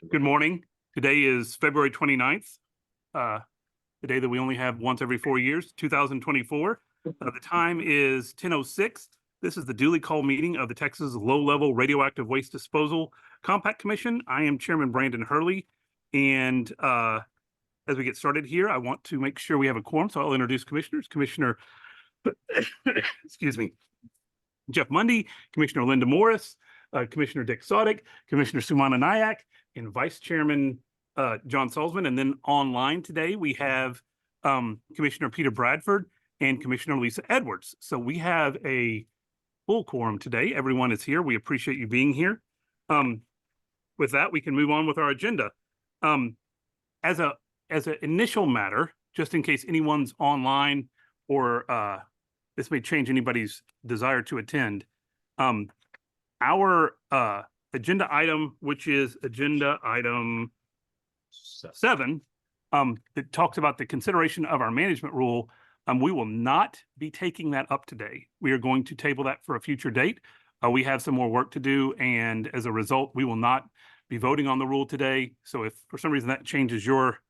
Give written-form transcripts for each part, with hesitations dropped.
Good morning. Today is February 29th, the day that we only have once every 4 years, 2024. The time is 10:06. This is the duly called meeting of the Texas Low-Level Radioactive Waste Disposal Compact Commission. I am Chairman Brandon Hurley, and as we get started here, I want to make sure we have a quorum, so I'll introduce commissioners. Commissioner, excuse me, Jeff Mundy, Commissioner Linda Morris, Commissioner Dick Sodick, Commissioner Sumana Nayak, and Vice Chairman John Salzman. And then online today, we have Commissioner Peter Bradford and Commissioner Lisa Edwards. So we have a full quorum today. Everyone is here. We appreciate you being here. With that, we can move on with our agenda. As an initial matter, just in case anyone's online or this may change anybody's desire to attend, our agenda item, which is agenda item 7, that talks about the consideration of our management rule. We will not be taking that up today. We are going to table that for a future date. We have some more work to do, and as a result, we will not be voting on the rule today. So if for some reason that changes your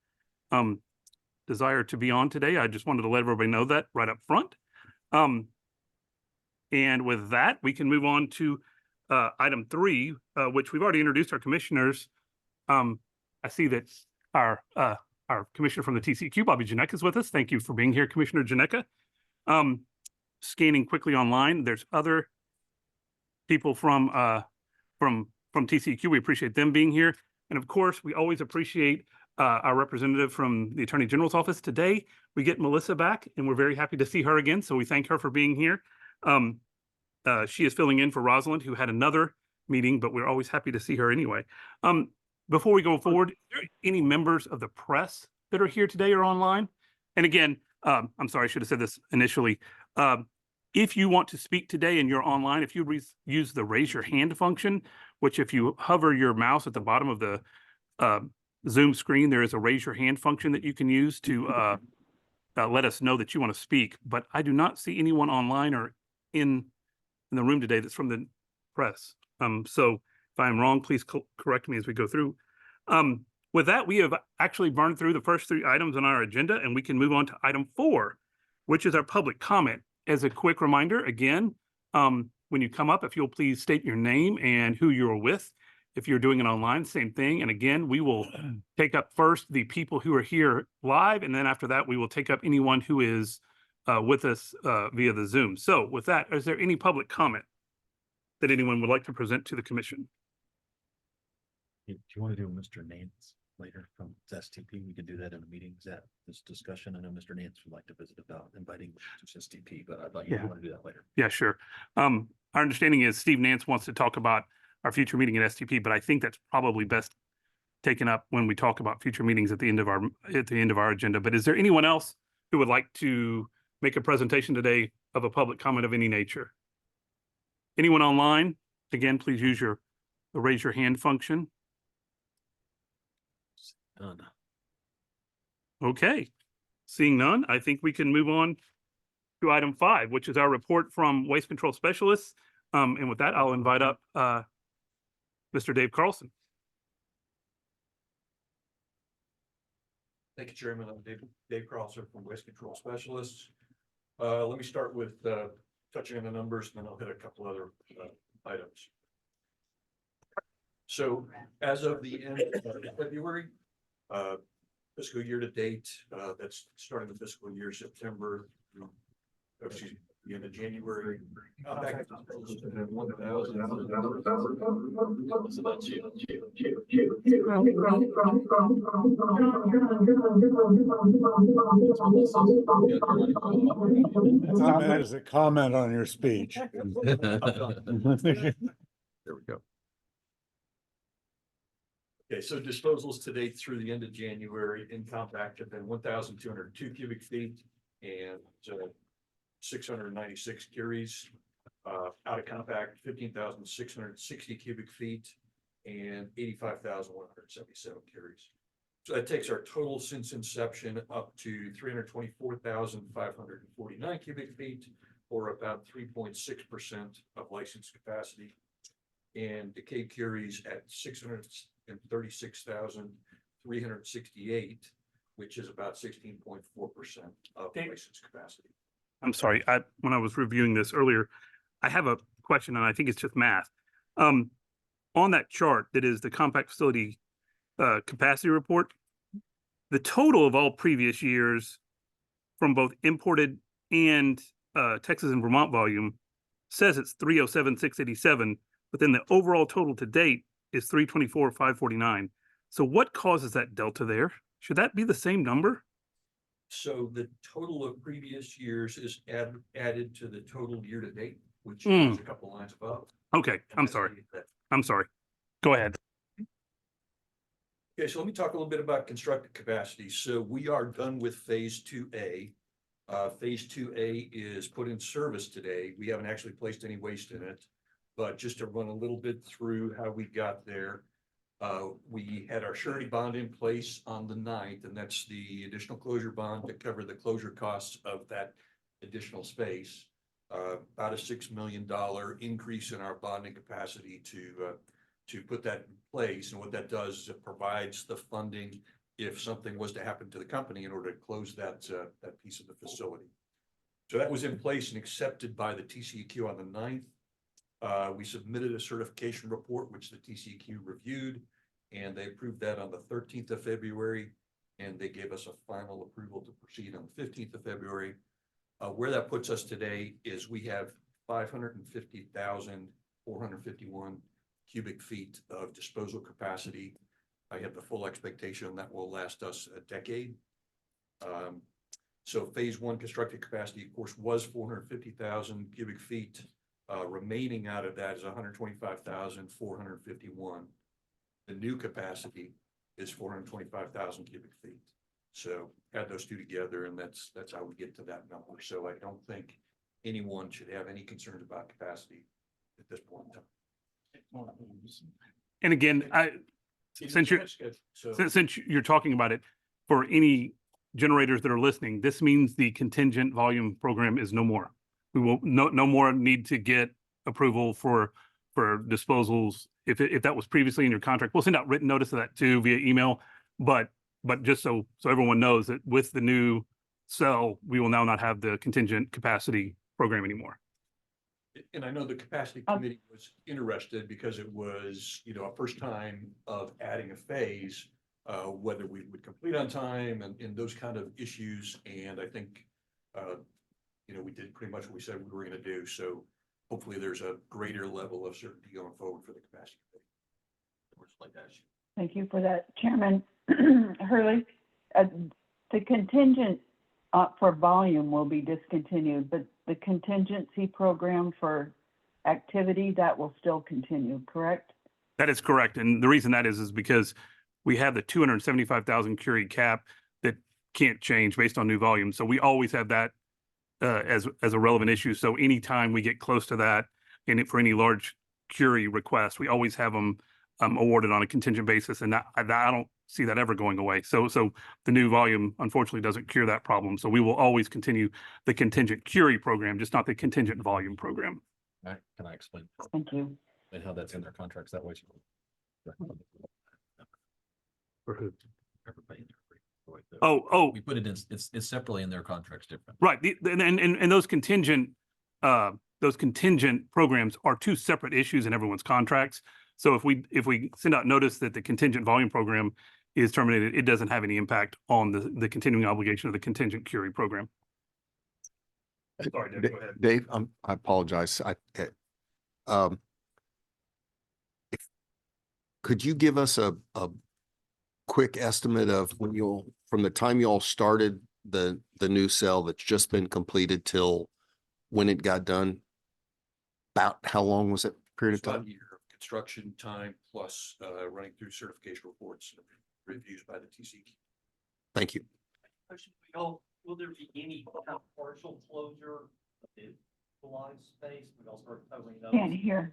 desire to be on today, I just wanted to let everybody know that right up front. And with that, we can move on to item 3, which we've already introduced our commissioners. I see that our commissioner from the TCEQ, Bobby Janeka, is with us. Thank you for being here, Commissioner Janeka. Scanning quickly online, there's other people from TCEQ. We appreciate them being here. And of course, we always appreciate our representative from the Attorney General's office. Today, we get Melissa back, and we're very happy to see her again. So we thank her for being here. She is filling in for Rosalind, who had another meeting, but we're always happy to see her anyway. Before we go forward, are there any members of the press that are here today or online? And again, I'm sorry, I should have said this initially. If you want to speak today and you're online, if you use the raise your hand function, which if you hover your mouse at the bottom of the Zoom screen, there is a raise your hand function that you can use to let us know that you want to speak. But I do not see anyone online or in the room today that's from the press. So if I'm wrong, please correct me as we go through. With that, we have actually burned through the first 3 items on our agenda, and we can move on to item 4, which is our public comment. As a quick reminder, again, when you come up, if you'll please state your name and who you're with. If you're doing it online, same thing. And again, we will take up first the people who are here live, and then after that, we will take up anyone who is with us via the Zoom. So with that, is there any public comment that anyone would like to present to the commission? Do you want to do Mr. Nance later from STP? We can do that in a meeting. Is that this discussion? I know Mr. Nance would like to visit about inviting to STP, but I thought you want to do that later. Yeah, sure. Our understanding is Steve Nance wants to talk about our future meeting at STP, but I think that's probably best taken up when we talk about future meetings at the end of our agenda. But is there anyone else who would like to make a presentation today of a public comment of any nature? Anyone online? Again, please use the raise your hand function. None. Okay, seeing none, I think we can move on to item 5, which is our report from Waste Control Specialists. And with that, I'll invite up Mr. Dave Carlson. Thank you, Chairman. I'm Dave Carlson from Waste Control Specialists. Let me start with touching on the numbers, and then I'll hit a couple other items. So as of the end of February, fiscal year to date, that's starting the fiscal year September, the end of January. That is a comment on your speech. There we go. Okay, so disposals to date through the end of January in compact have been 1,202 cubic feet and 696 curies. Out of compact, 15,660 cubic feet and 85,177 curies. So that takes our total since inception up to 324,549 cubic feet, or about 3.6% of licensed capacity. and Decay Curies at 636,368, which is about 16.4% of Dave- licensed capacity. I'm sorry, when I was reviewing this earlier, I have a question and I think it's just math. On that chart that is the compact facility capacity report, the total of all previous years from both imported and Texas and Vermont volume says it's 307,687, but then the overall total to date is 324,549. So what causes that delta there? Should that be the same number? So the total of previous years is added to the total year to date, which Mm. is a couple lines above. Okay, And I'm that's sorry. that. I'm sorry. Go ahead. Okay, so let me talk a little bit about constructed capacity. So we are done with phase 2A. Phase 2A is put in service today. We haven't actually placed any waste in it. But just to run a little bit through how we got there. We had our surety bond in place on the 9th, and that's the additional closure bond to cover the closure costs of that additional space. About a $6 million increase in our bonding capacity to put that in place. And what that does is it provides the funding if something was to happen to the company in order to close that piece of the facility. So that was in place and accepted by the TCEQ on the 9th. We submitted a certification report, which the TCEQ reviewed, and they approved that on the 13th of February, and they gave us a final approval to proceed on the 15th of February. Where that puts us today is we have 550,451 cubic feet of disposal capacity. I have the full expectation that will last us a decade. So phase 1 constructed capacity, of course, was 450,000 cubic feet. Remaining out of that is 125,451. The new capacity is 425,000 cubic feet. So add those two together, and that's how we get to that number. So I don't think anyone should have any concerns about capacity at this point in time. And again, since you're talking about it, for any generators that are listening, this means the contingent volume program is no more. We will no more need to get approval for disposals. If that was previously in your contract, we'll send out written notice of that too via email. But just so everyone knows that with the new cell, we will now not have the contingent capacity program anymore. And I know the capacity committee was interested because it was, a first time of adding a phase, whether we would complete on time and those kind of issues. And I think, we did pretty much what we said we were going to do. So hopefully there's a greater level of certainty going forward for the capacity committee. Thank you for that, Chairman Hurley. The contingent for volume will be discontinued, but the contingency program for activity, that will still continue, correct? That is correct. And the reason that is because we have the 275,000 curie cap that can't change based on new volume. So we always have that as a relevant issue. So anytime we get close to that, and for any large curie request, we always have them awarded on a contingent basis. And I don't see that ever going away. So the new volume unfortunately doesn't cure that problem. So we will always continue the contingent curie program, just not the contingent volume program. Can I explain? Thank you. And how that's in their contracts that way? For who? Everybody. Oh, We put it in, it's separately in their contracts different. right. And those contingent programs are two separate issues in everyone's contracts. So if we send out notice that the contingent volume program is terminated, it doesn't have any impact on the continuing obligation of the contingent curie program. Sorry, Dave, go ahead. Dave, I apologize. Could you give us a quick estimate of from the time you all started the new cell that's just been completed till when it got done? About how long was it period of It's about time? a year of construction time plus running through certification reports and reviews by the TCEQ. Thank you. Will there be any kind of partial closure of the utilized space? We all start covering those. Can't hear.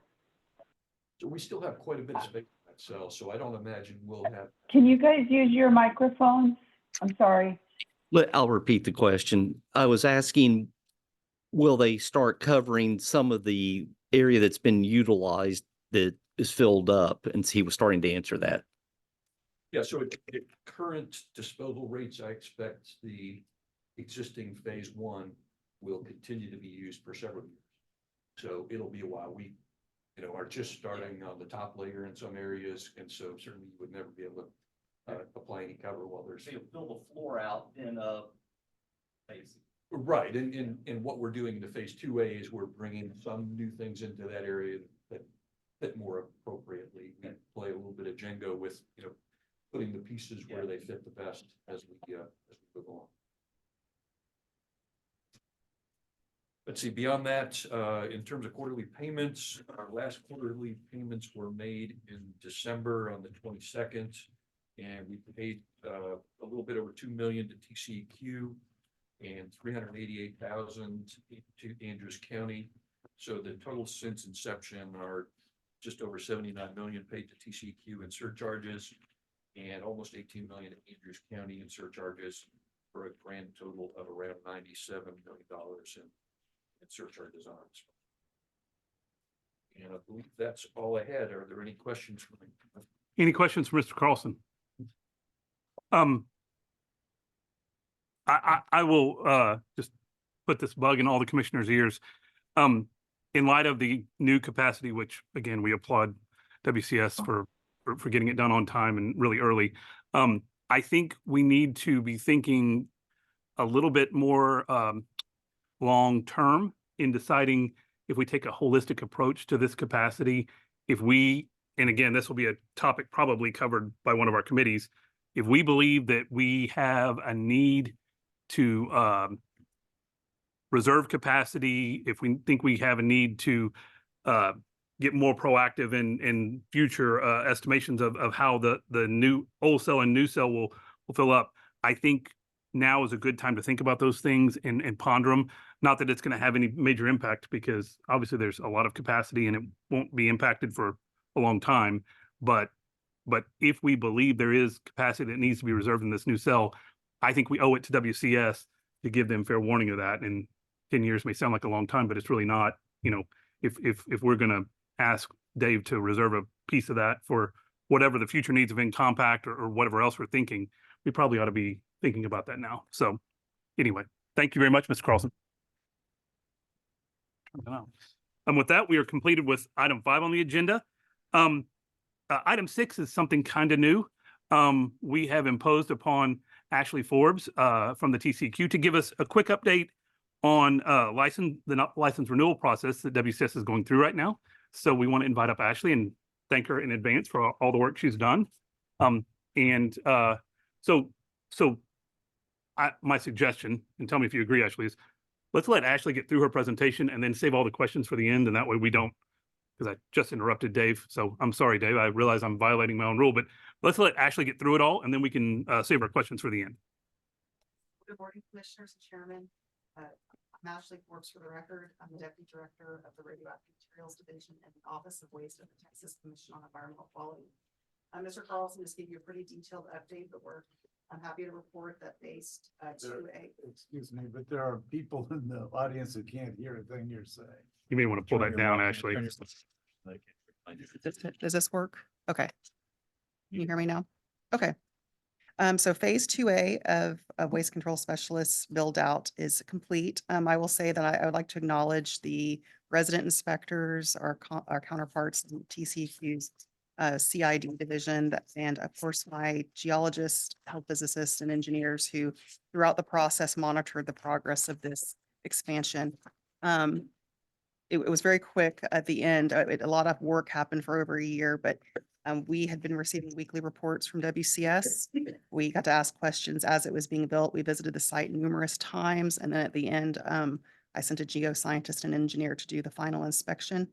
So we still have quite a bit of space in that cell, so I don't imagine we'll have. Can you guys use your microphones? I'm sorry. I'll repeat the question. I was asking, will they start covering some of the area that's been utilized that is filled up, and he was starting to answer that. Yeah, so at current disposal rates, I expect the existing phase one will continue to be used for several years. So it'll be a while. We, are just starting on the top layer in some areas, and so certainly you would never be able to apply any cover while there's. So you'll fill the floor out in phase. Right, and what we're doing in the phase 2A is we're bringing some new things into that area that fit more appropriately. We play a little bit of Jenga with, putting the pieces where they fit the best as we move along. Let's see, beyond that, in terms of quarterly payments, our last quarterly payments were made in December on the 22nd. And we paid a little bit over 2 million to TCEQ and 388,000 to Andrews County. So the total since inception are just over 79 million paid to TCEQ in surcharges and almost 18 million to Andrews County in surcharges for a grand total of around $97 million in surcharges on it. And I believe that's all I had. Are there any questions for me? Any questions for Mr. Carlson? I will just put this bug in all the commissioners' ears. In light of the new capacity, which again, we applaud WCS for getting it done on time and really early. I think we need to be thinking a little bit more long-term in deciding if we take a holistic approach to this capacity. And again, this will be a topic probably covered by one of our committees. If we believe that we have a need to reserve capacity, if we think we have a need to get more proactive in future estimations of how the new old cell and new cell will fill up, I think now is a good time to think about those things and ponder them. Not that it's going to have any major impact, because obviously there's a lot of capacity and it won't be impacted for a long time. But if we believe there is capacity that needs to be reserved in this new cell, I think we owe it to WCS to give them fair warning of that. And 10 years may sound like a long time, but it's really not. If we're going to ask Dave to reserve a piece of that for whatever the future needs of in compact or whatever else we're thinking, we probably ought to be thinking about that now. So anyway, thank you very much, Mr. Carlson. And with that, we are completed with item 5 on the agenda. Item 6 is something kind of new. We have imposed upon Ashley Forbes from the TCEQ to give us a quick update on the license renewal process that WCS is going through right now. So we want to invite up Ashley and thank her in advance for all the work she's done. My suggestion, and tell me if you agree, Ashley, is let's let Ashley get through her presentation and then save all the questions for the end. And that way we don't, because I just interrupted Dave. So I'm sorry, Dave. I realize I'm violating my own rule, but let's let Ashley get through it all and then we can save our questions for the end. Good morning, Commissioners and Chairman. I'm Ashley Forbes, for the record. I'm the Deputy Director of the Radioactive Materials Division in the Office of Waste of the Texas Commission on Environmental Quality. Mr. Carlson just gave you a pretty detailed update, but I'm happy to report that based 2A. Excuse me, but there are people in the audience who can't hear a thing you're saying. You may want to pull that down, Ashley. Does this work? Okay. Can you hear me now? Okay. So phase 2A of waste control specialists build out is complete. I will say that I would like to acknowledge the resident inspectors, our counterparts in TCEQ's CID division, and of course my geologists, health physicists, and engineers who throughout the process monitored the progress of this expansion. It was very quick at the end. A lot of work happened for over a year, but we had been receiving weekly reports from WCS. We got to ask questions as it was being built. We visited the site numerous times. And then at the end, I sent a geoscientist and engineer to do the final inspection.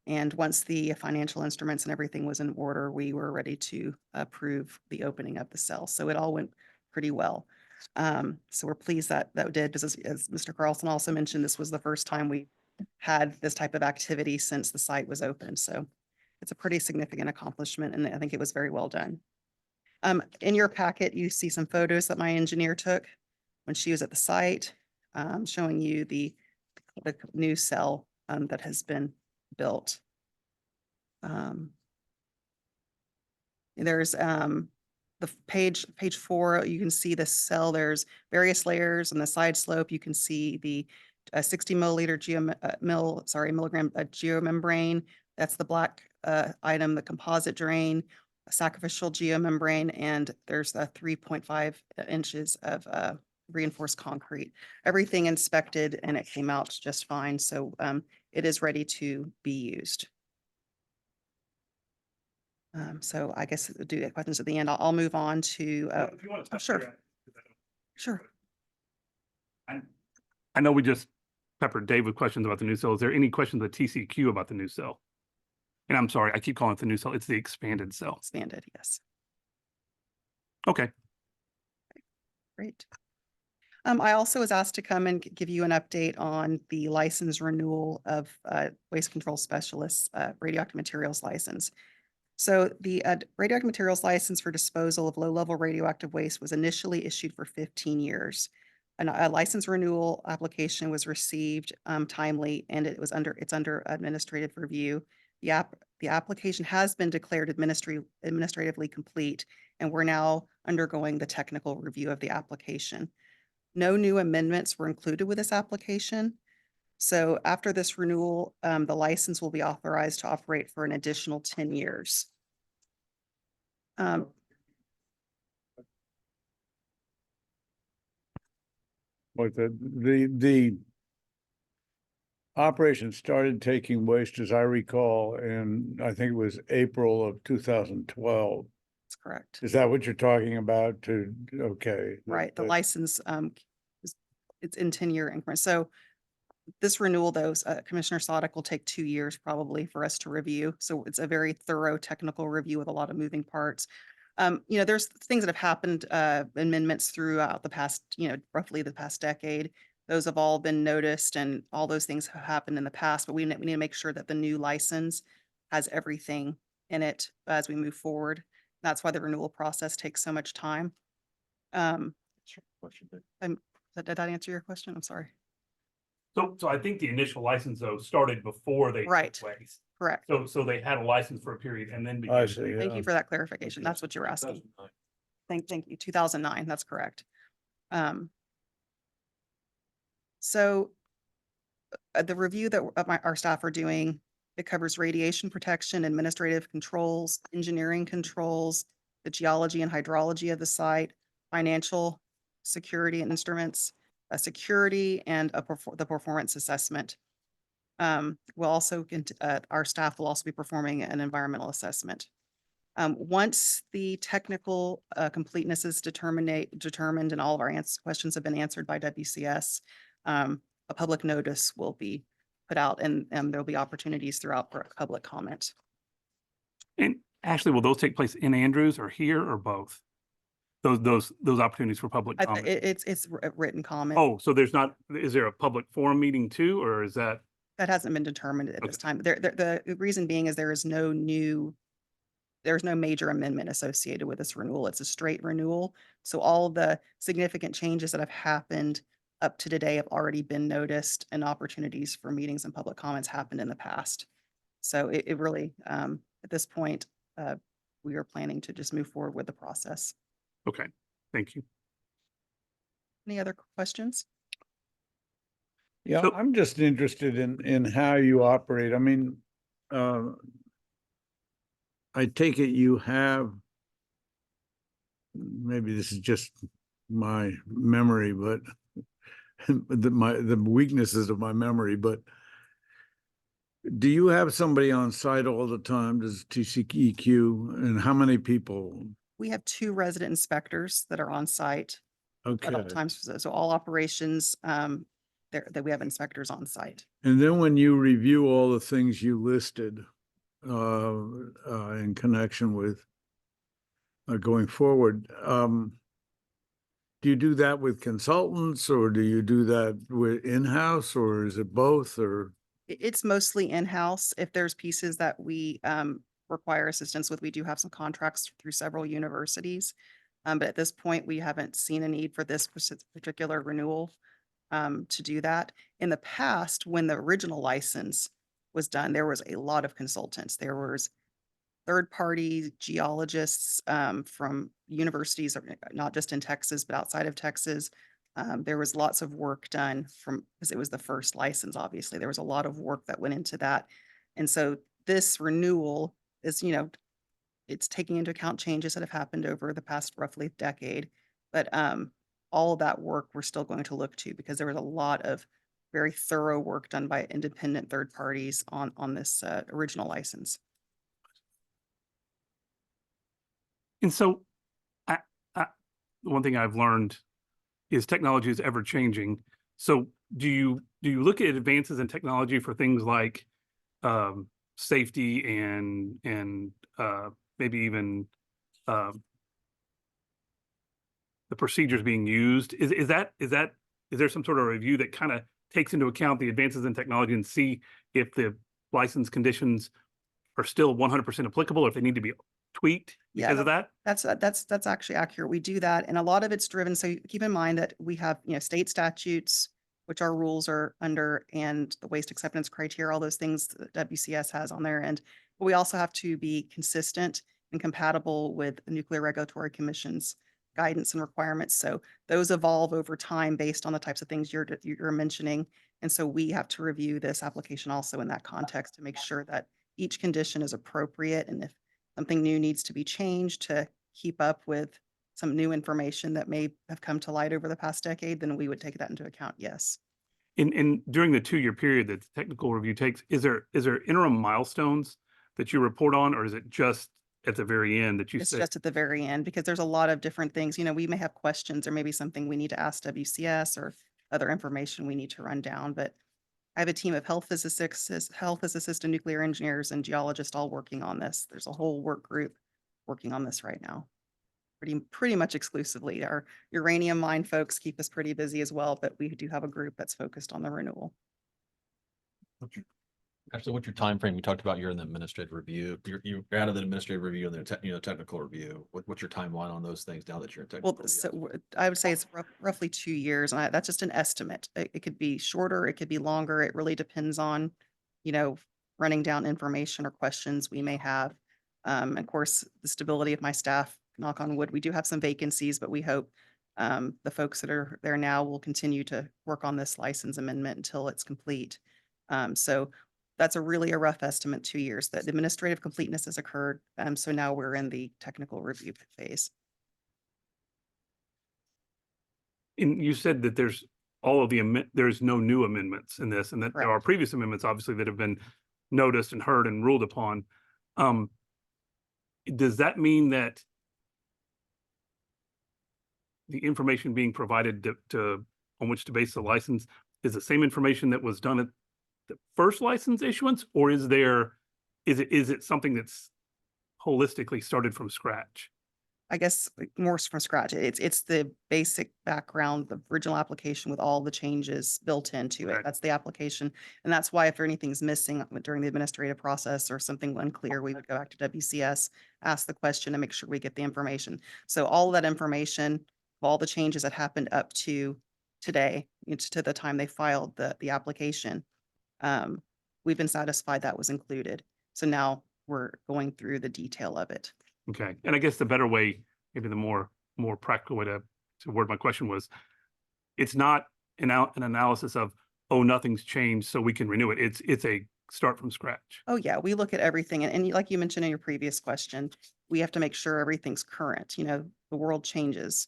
And once the financial instruments and everything was in order, we were ready to approve the opening of the cell. So it all went pretty well. So we're pleased that did, because as Mr. Carlson also mentioned, this was the first time we had this type of activity since the site was open. So it's a pretty significant accomplishment, and I think it was very well done. In your packet, you see some photos that my engineer took when she was at the site, showing you the new cell that has been built. There's the page 4, you can see the cell, there's various layers on the side slope. You can see the 60 milliliter milligram geomembrane. That's the black item, the composite drain, a sacrificial geomembrane, and there's 3.5 inches of reinforced concrete. Everything inspected and it came out just fine. So it is ready to be used. So I guess we'll do questions at the end. I'll move on to, If you want to touch sure. that, 'cause I don't- sure. I know we just peppered Dave with questions about the new cell. Is there any questions at TCQ about the new cell? And I'm sorry, I keep calling it the new cell. It's the expanded cell. Expanded, yes. Okay. Great. I also was asked to come and give you an update on the license renewal of waste control specialists, radioactive materials license. So the radioactive materials license for disposal of low-level radioactive waste was initially issued for 15 years. A license renewal application was received timely, and it's under administrative review. The application has been declared administratively complete, and we're now undergoing the technical review of the application. No new amendments were included with this application. So after this renewal, the license will be authorized to operate for an additional 10 years. Like the operation started taking waste, as I recall, and I think it was April of 2012. That's correct. Is that what you're talking about okay. Right, the that- license, it's in 10-year increments. So this renewal, though, Commissioner Sodick will take 2 years probably for us to review. So it's a very thorough technical review with a lot of moving parts. There's things that have happened, amendments throughout the past, roughly the past decade. Those have all been noticed and all those things have happened in the past, but we need to make sure that the new license has everything in it as we move forward. That's why the renewal process takes so much time. Did that answer your question? I'm sorry. So I think the initial license though started before they took Right. waste. Correct. So they had a license for a period and then. I began see, to- Thank yeah. you for that clarification. That's what you were asking. Thank you. 2009, that's correct. So the review that our staff are doing, it covers radiation protection, administrative controls, engineering controls, the geology and hydrology of the site, financial security and instruments, security, and the performance assessment. We'll also, our staff will also be performing an environmental assessment. Once the technical completeness is determined and all of our questions have been answered by WCS, a public notice will be put out and there'll be opportunities throughout for public comment. And Ashley, will those take place in Andrews or here or both? Those opportunities for public comment? It's written comment. Oh, so is there a public forum meeting too, or is that? That hasn't been determined at this Okay. time. The reason being is there's no major amendment associated with this renewal. It's a straight renewal. So all the significant changes that have happened up to today have already been noticed, and opportunities for meetings and public comments happened in the past. So it really, at this point, we are planning to just move forward with the process. Okay, thank you. Any other questions? Yeah, So- I'm just interested in how you operate. I mean, I take it you have, maybe this is just my memory, but the weaknesses of my memory, but do you have somebody on site all the time? Does TCEQ, and how many people? We have 2 resident inspectors that are on site Okay. at all times. So all operations, that we have inspectors on site. And then when you review all the things you listed in connection with going forward, do you do that with consultants, or do you do that with in-house, or is it both, or? It's mostly in-house. If there's pieces that we require assistance with, we do have some contracts through several universities. But at this point, we haven't seen a need for this particular renewal to do that. In the past, when the original license was done, there was a lot of consultants. There was third-party geologists from universities, not just in Texas, but outside of Texas. There was lots of work done because it was the first license, obviously. There was a lot of work that went into that. And so this renewal is, it's taking into account changes that have happened over the past roughly decade. But all of that work we're still going to look to because there was a lot of very thorough work done by independent third parties on this original license. And so, I, one thing I've learned is technology is ever changing. So, do you look at advances in technology for things like safety and maybe even the procedures being used? Is there some sort of review that kind of takes into account the advances in technology and see if the license conditions are still 100% applicable, or if they need to be tweaked Yeah, because of that? That's actually accurate. We do that, and a lot of it's driven. So keep in mind that we have, state statutes, which our rules are under, and the waste acceptance criteria, all those things that WCS has on their end. But we also have to be consistent and compatible with the Nuclear Regulatory Commission's guidance and requirements. So those evolve over time based on the types of things you're mentioning. And so we have to review this application also in that context to make sure that each condition is appropriate, and if something new needs to be changed to keep up with some new information that may have come to light over the past decade, then we would take that into account, yes. In during the 2-year period that the technical review takes, is there interim milestones that you report on, or is it just at the very end that you It's say? just at the very end because there's a lot of different things. We may have questions or maybe something we need to ask WCS or other information we need to run down. But I have a team of health physicists and nuclear engineers and geologists all working on this. There's a whole work group working on this right now. Pretty much exclusively. Our uranium mine folks keep us pretty busy as well, but we do have a group that's focused on the renewal. Actually, what's your time frame? You talked about you're in the administrative review. You're out of the administrative review and the technical review. What's your timeline on those things now that you're in technical? Well, review? so I would say it's roughly 2 years, and that's just an estimate. It could be shorter, it could be longer. It really depends on, running down information or questions we may have. Of course, the stability of my staff, knock on wood, we do have some vacancies, but we hope the folks that are there now will continue to work on this license amendment until it's complete. So that's a rough estimate, 2 years. The administrative completeness has occurred. So now we're in the technical review phase. And you said that there's there's no new amendments in this, and that there are Correct. previous amendments, obviously, that have been noticed and heard and ruled upon. Does that mean that the information being provided on which to base the license is the same information that was done at the first license issuance, or is it something that's holistically started from scratch? I guess more from scratch. It's the basic background, the original application with all the changes built into it. Okay. That's the application. And that's why if anything's missing during the administrative process or something unclear, we would go back to WCS, ask the question and make sure we get the information. So all of that information, all the changes that happened up to today, to the time they filed the application, we've been satisfied that was included. So now we're going through the detail of it. Okay, and I guess the better way, maybe the more practical way to word my question was, it's not an analysis of, oh, nothing's changed, so we can renew it. It's a start from scratch. Oh, yeah, we look at everything, and like you mentioned in your previous question, we have to make sure everything's current. The world changes,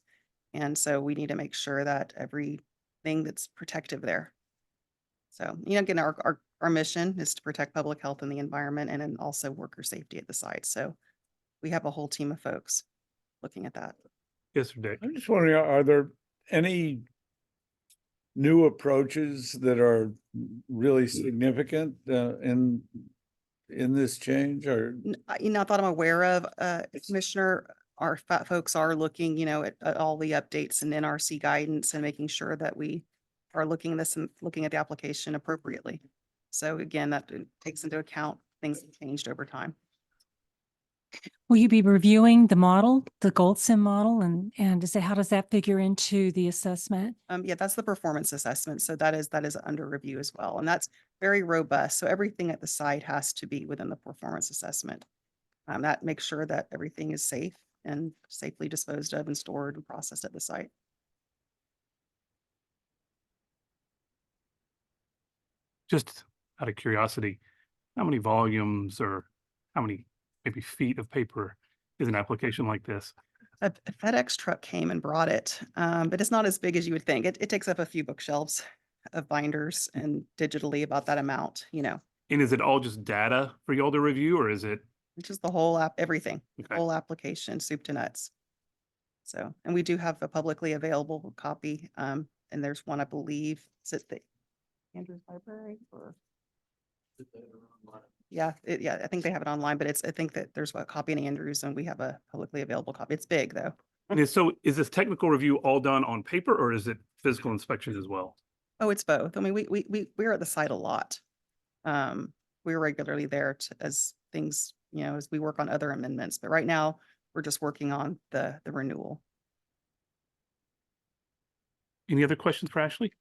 and so we need to make sure that everything that's protective there. So, again, our mission is to protect public health and the environment, and then also worker safety at the site. So we have a whole team of folks looking at that. Yes, sir, Dick. I'm just wondering, are there any new approaches that are really significant in this change, or? Not that I'm aware of, Commissioner, our folks are looking, at all the updates and NRC guidance and making sure that we are looking at this and looking at the application appropriately. So again, that takes into account things that changed over time. Will you be reviewing the model, the gold sim model, and how does that figure into the assessment? Yeah, that's the performance assessment. So that is under review as well. And that's very robust. So everything at the site has to be within the performance assessment. That makes sure that everything is safe and safely disposed of and stored and processed at the site. Just out of curiosity, how many volumes or how many maybe feet of paper is an application like this? A FedEx truck came and brought it, but it's not as big as you would think. It takes up a few bookshelves of binders and digitally about that amount, And is it all just data for y'all to review, or is it? just the whole app, everything, Okay. whole application, soup to nuts. So, and we do have a publicly available copy, and there's one, I believe, is it the Andrews Library or? Yeah, I think they have it online, but I think that there's a copy in Andrews and we have a publicly available copy. It's big though. And so is this technical review all done on paper, or is it physical inspections as well? Oh, it's both. I mean, we're at the site a lot. We're regularly there as things, as we work on other amendments, but right now we're just working on the renewal. Any other questions for Ashley?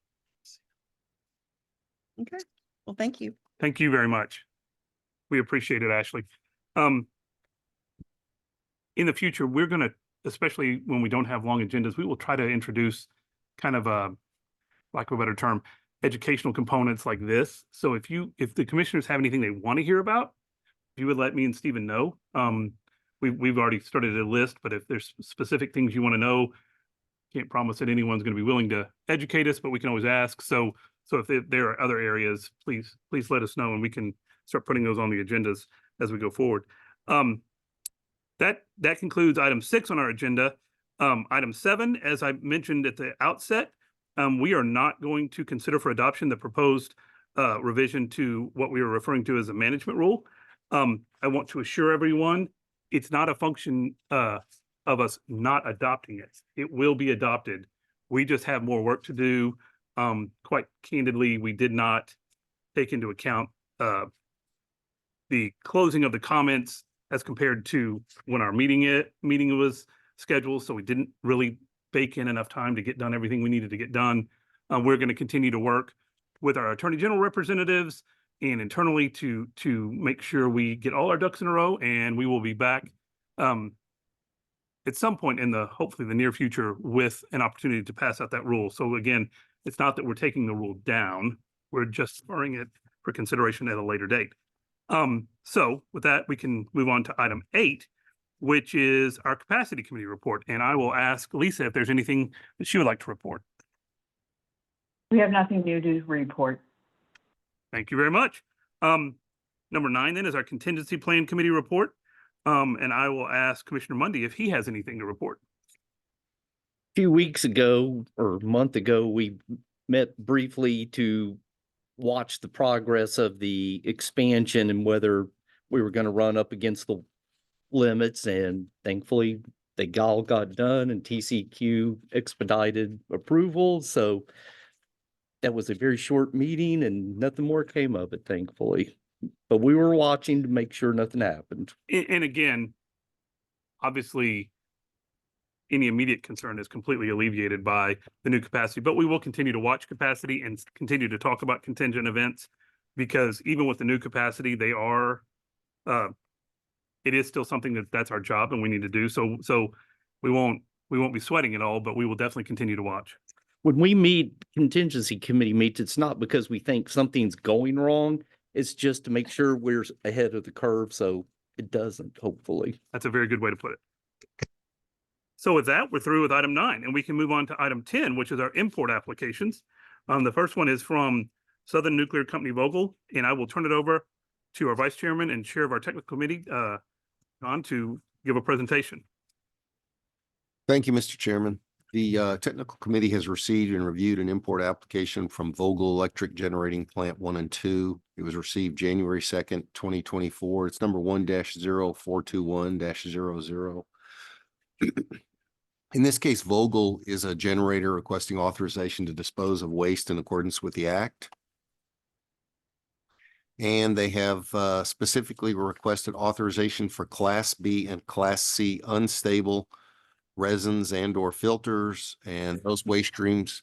Okay, well, thank you. Thank you very much. We appreciate it, Ashley. In the future, we're gonna, especially when we don't have long agendas, we will try to introduce kind of a, lack of a better term, educational components like this. So if the commissioners have anything they want to hear about, if you would let me and Stephen know. We've already started a list, but if there's specific things you want to know, can't promise that anyone's going to be willing to educate us, but we can always ask. So if there are other areas, please let us know and we can start putting those on the agendas as we go forward. That concludes item 6 on our agenda. Item 7, as I mentioned at the outset, we are not going to consider for adoption the proposed revision to what we are referring to as a management rule. I want to assure everyone, it's not a function of us not adopting it. It will be adopted. We just have more work to do. Quite candidly, we did not take into account the closing of the comments as compared to when our meeting was scheduled. So we didn't really bake in enough time to get done everything we needed to get done. We're going to continue to work with our Attorney General representatives and internally to make sure we get all our ducks in a row, and we will be back at some point in hopefully the near future with an opportunity to pass out that rule. So again, it's not that we're taking the rule down, we're just deferring it for consideration at a later date. So with that, we can move on to item 8, which is our capacity committee report. And I will ask Lisa if there's anything that she would like to report. We have nothing new to report. Thank you very much. Number 9 then is our contingency plan committee report. And I will ask Commissioner Mundy if he has anything to report. A few weeks ago or a month ago, we met briefly to watch the progress of the expansion and whether we were going to run up against the limits, and thankfully they all got done and TCQ expedited approval. So that was a very short meeting and nothing more came of it, thankfully. But we were watching to make sure nothing happened. And again, obviously, any immediate concern is completely alleviated by the new capacity, but we will continue to watch capacity and continue to talk about contingent events, because even with the new capacity, they are, it is still something that's our job and we need to do. So we won't be sweating it all, but we will definitely continue to watch. When we meet, contingency committee meets, it's not because we think something's going wrong. It's just to make sure we're ahead of the curve so it doesn't, hopefully. That's a very good way to put it. So with that, we're through with item 9, and we can move on to item 10, which is our import applications. The first one is from Southern Nuclear Company Vogtle, and I will turn it over to our vice chairman and chair of our technical committee, John, to give a presentation. Thank you, Mr. Chairman. The technical committee has received and reviewed an import application from Vogtle Electric Generating Plant 1 and 2. It was received January 2nd, 2024. It's number 1-0421-00. In this case, Vogtle is a generator requesting authorization to dispose of waste in accordance with the Act. And they have specifically requested authorization for Class B and Class C unstable resins and or filters, and those waste streams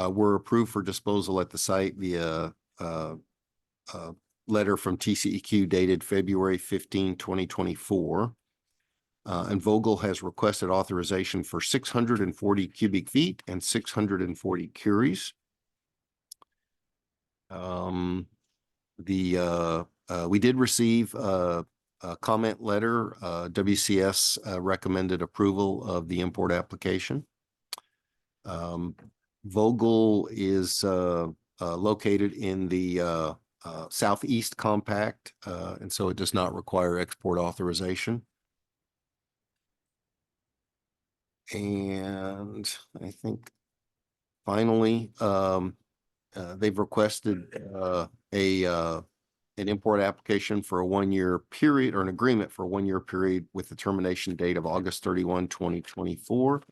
were approved for disposal at the site via letter from TCEQ dated February 15, 2024. And Vogel has requested authorization for 640 cubic feet and 640 curies. We did receive a comment letter. WCS recommended approval of the import application. Vogel is located in the Southeast Compact, and so it does not require export authorization. And I think finally, they've requested an import application for a 1-year period, or an agreement for a 1-year period with the termination date of August 31, 2024.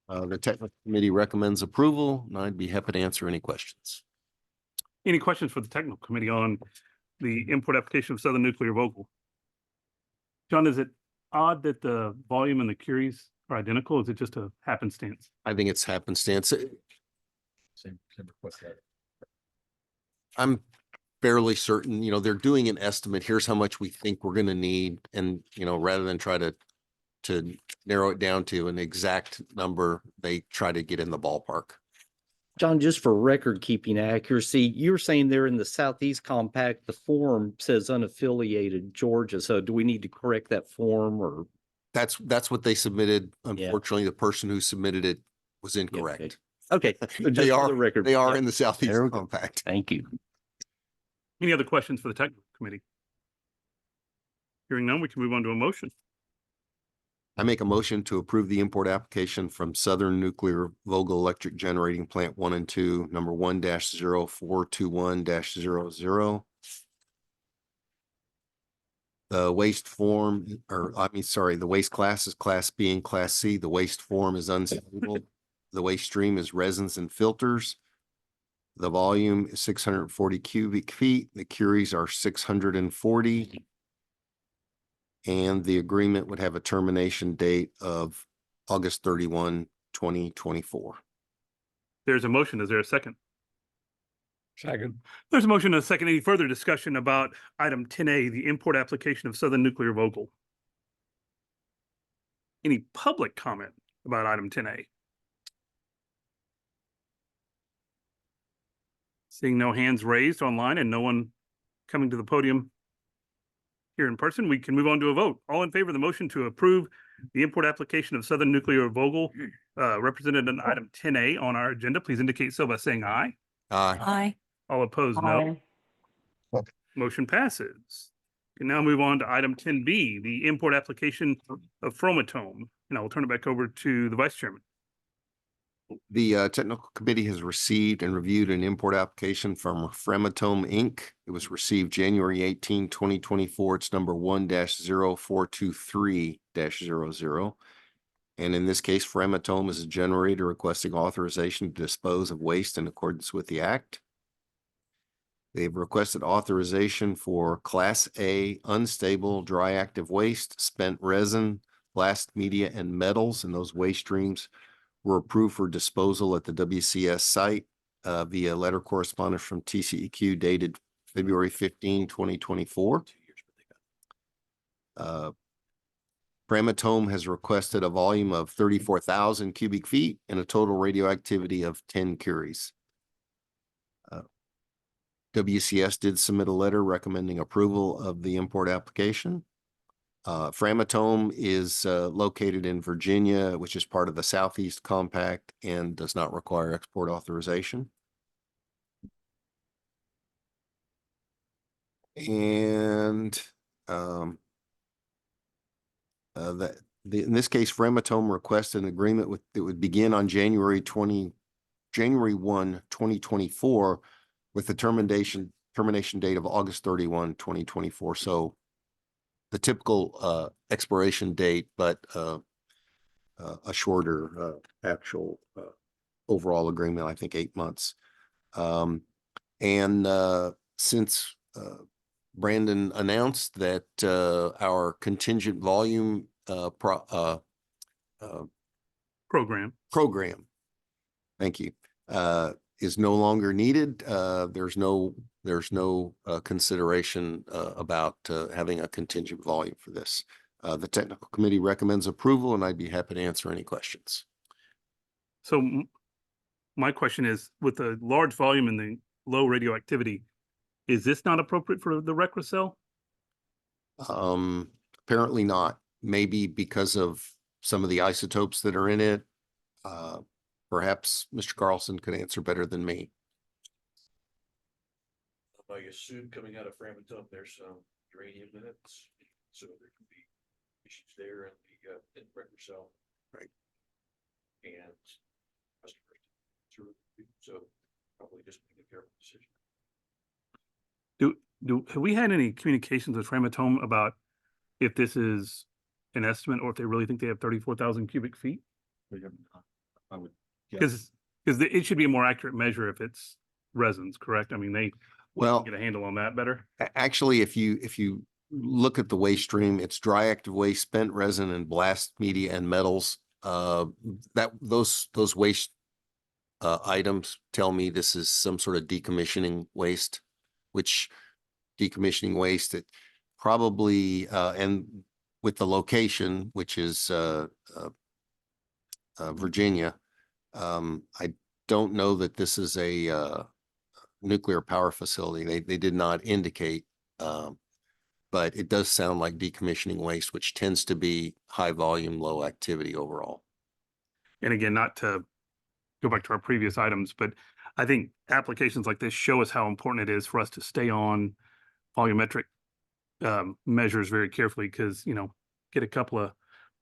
The technical committee recommends approval, and I'd be happy to answer any questions. Any questions for the technical committee on the import application of Southern Nuclear Vogel? John, is it odd that the volume and the curies are identical? Is it just a happenstance? I think it's happenstance. Same request letter. I'm fairly certain, they're doing an estimate. Here's how much we think we're going to need. And, rather than try to narrow it down to an exact number, they try to get in the ballpark. John, just for record keeping accuracy, you're saying they're in the Southeast Compact. The form says unaffiliated Georgia. So do we need to correct that form, or? That's what they submitted. Unfortunately, the person who submitted it was incorrect. Okay. They are, the record. they are Yeah. in the Southeast There we go. Compact. Thank you. Any other questions for the technical committee? Hearing none, we can move on to a motion. I make a motion to approve the import application from Southern Nuclear Vogel Electric Generating Plant 1 and 2, number 1-0421-00. The waste form, the waste class is Class B and Class C. The waste form is unstable. The waste stream is resins and filters. The volume is 640 cubic feet. The curies are 640. And the agreement would have a termination date of August 31, 2024. There's a motion. Is there a second? Second. There's a motion and a second. Any further discussion about item 10A, the import application of Southern Nuclear Vogel? Any public comment about item 10A? Seeing no hands raised online and no one coming to the podium here in person, we can move on to a vote. All in favor of the motion to approve the import application of Southern Nuclear Vogel, represented in item 10A on our agenda, please indicate so by saying aye. Aye. Aye. All opposed, no. Aye. Motion passes. We can now move on to item 10B, the import application of Fromatome. And I will turn it back over to the Vice Chairman. The technical committee has received and reviewed an import application from Framatome Inc. It was received January 18, 2024. It's number 1-0423-00. And in this case, Framatome is a generator requesting authorization to dispose of waste in accordance with the Act. They've requested authorization for Class A unstable dry active waste, spent resin, blast media, and metals, and those waste streams were approved for disposal at the WCS site via letter correspondence from TCEQ dated February 15, 2024. Framatome has requested a volume of 34,000 cubic feet and a total radioactivity of 10 curies. WCS did submit a letter recommending approval of the import application. Framatome is located in Virginia, which is part of the Southeast Compact and does not require export authorization. And in this case, Framatome requested an agreement that would begin on January 1, 2024, with the termination date of August 31, 2024. So the typical expiration date, but a shorter actual overall agreement, I think 8 months. Since Brandon announced that our contingent volume Program. program, thank you, is no longer needed. There's no There's no consideration about having a contingent volume for this. The technical committee recommends approval, and I'd be happy to answer any questions. So my question is, with the large volume and the low radioactivity, is this not appropriate for the Recrocell? Apparently not. Maybe because of some of the isotopes that are in it. Perhaps Mr. Carlson could answer better than me. I assume coming out of Framingham, there's some uranium in it, so there can be issues there in the record cell. Right. And customers through, so probably just make a careful decision. Have we had any communications with Framatome about if this is an estimate or if they really think they have 34,000 cubic feet? I would Because it should be a more accurate measure if it's resins, correct? I mean, they Well, get a handle on that better. actually, if you look at the waste stream, it's dry active waste, spent resin, and blast media and metals. Those waste items tell me this is some sort of decommissioning waste, which decommissioning waste that probably and with the location, which is Virginia, I don't know that this is a nuclear power facility. They did not indicate, but it does sound like decommissioning waste, which tends to be high volume, low activity overall. And again, not to go back to our previous items, but I think applications like this show us how important it is for us to stay on volumetric measures very carefully, because, get a couple of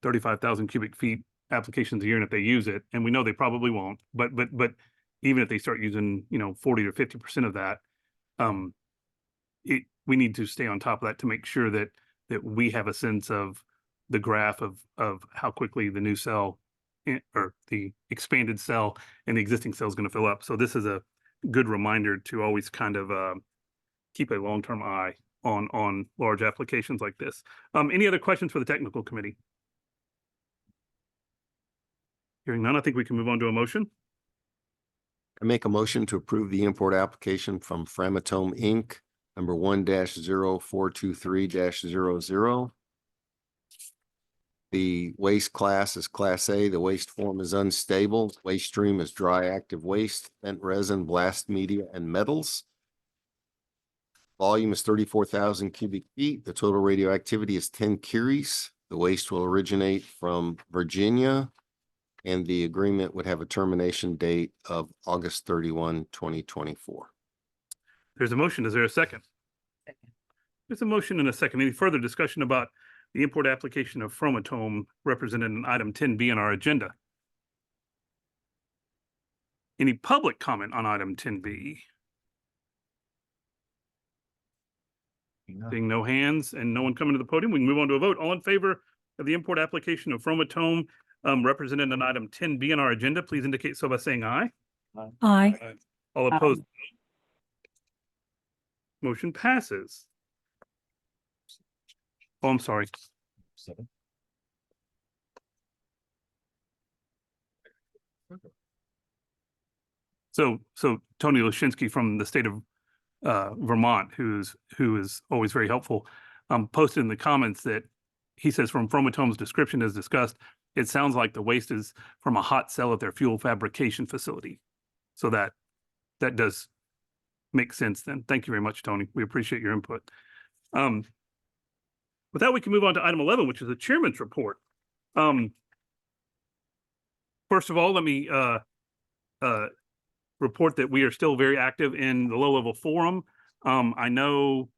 35,000 cubic feet applications a year, and if they use it, and we know they probably won't, but even if they start using, 40 or 50% of that, we need to stay on top of that to make sure that we have a sense of the graph of how quickly the new cell or the expanded cell and the existing cell is going to fill up. So this is a good reminder to always kind of keep a long-term eye on large applications like this. Any other questions for the technical committee? Hearing none, I think we can move on to a motion. I make a motion to approve the import application from Framatome Inc., number 1-0423-00. The waste class is Class A. The waste form is unstable. Waste stream is dry active waste, spent resin, blast media, and metals. Volume is 34,000 cubic feet. The total radioactivity is 10 curies. The waste will originate from Virginia, and the agreement would have a termination date of August 31, 2024. There's a motion. Is there a second? There's a motion and a second. Any further discussion about the import application of Framatome represented in item 10B on our agenda? Any public comment on item 10B? Seeing no hands and no one coming to the podium, we can move on to a vote. All in favor of the import application of Framatome represented in item 10B on our agenda, please indicate so by saying aye. Aye. All opposed? Motion passes. Oh, I'm sorry. 7. So Tony Lashinsky from the state of Vermont, who is always very helpful, posted in the comments that he says from Fromatome's description as discussed, it sounds like the waste is from a hot cell at their fuel fabrication facility. So that does make sense then. Thank you very much, Tony. We appreciate your input. With that, we can move on to item 11, which is the chairman's report. First of all, let me report that we are still very active in the low-level forum. I know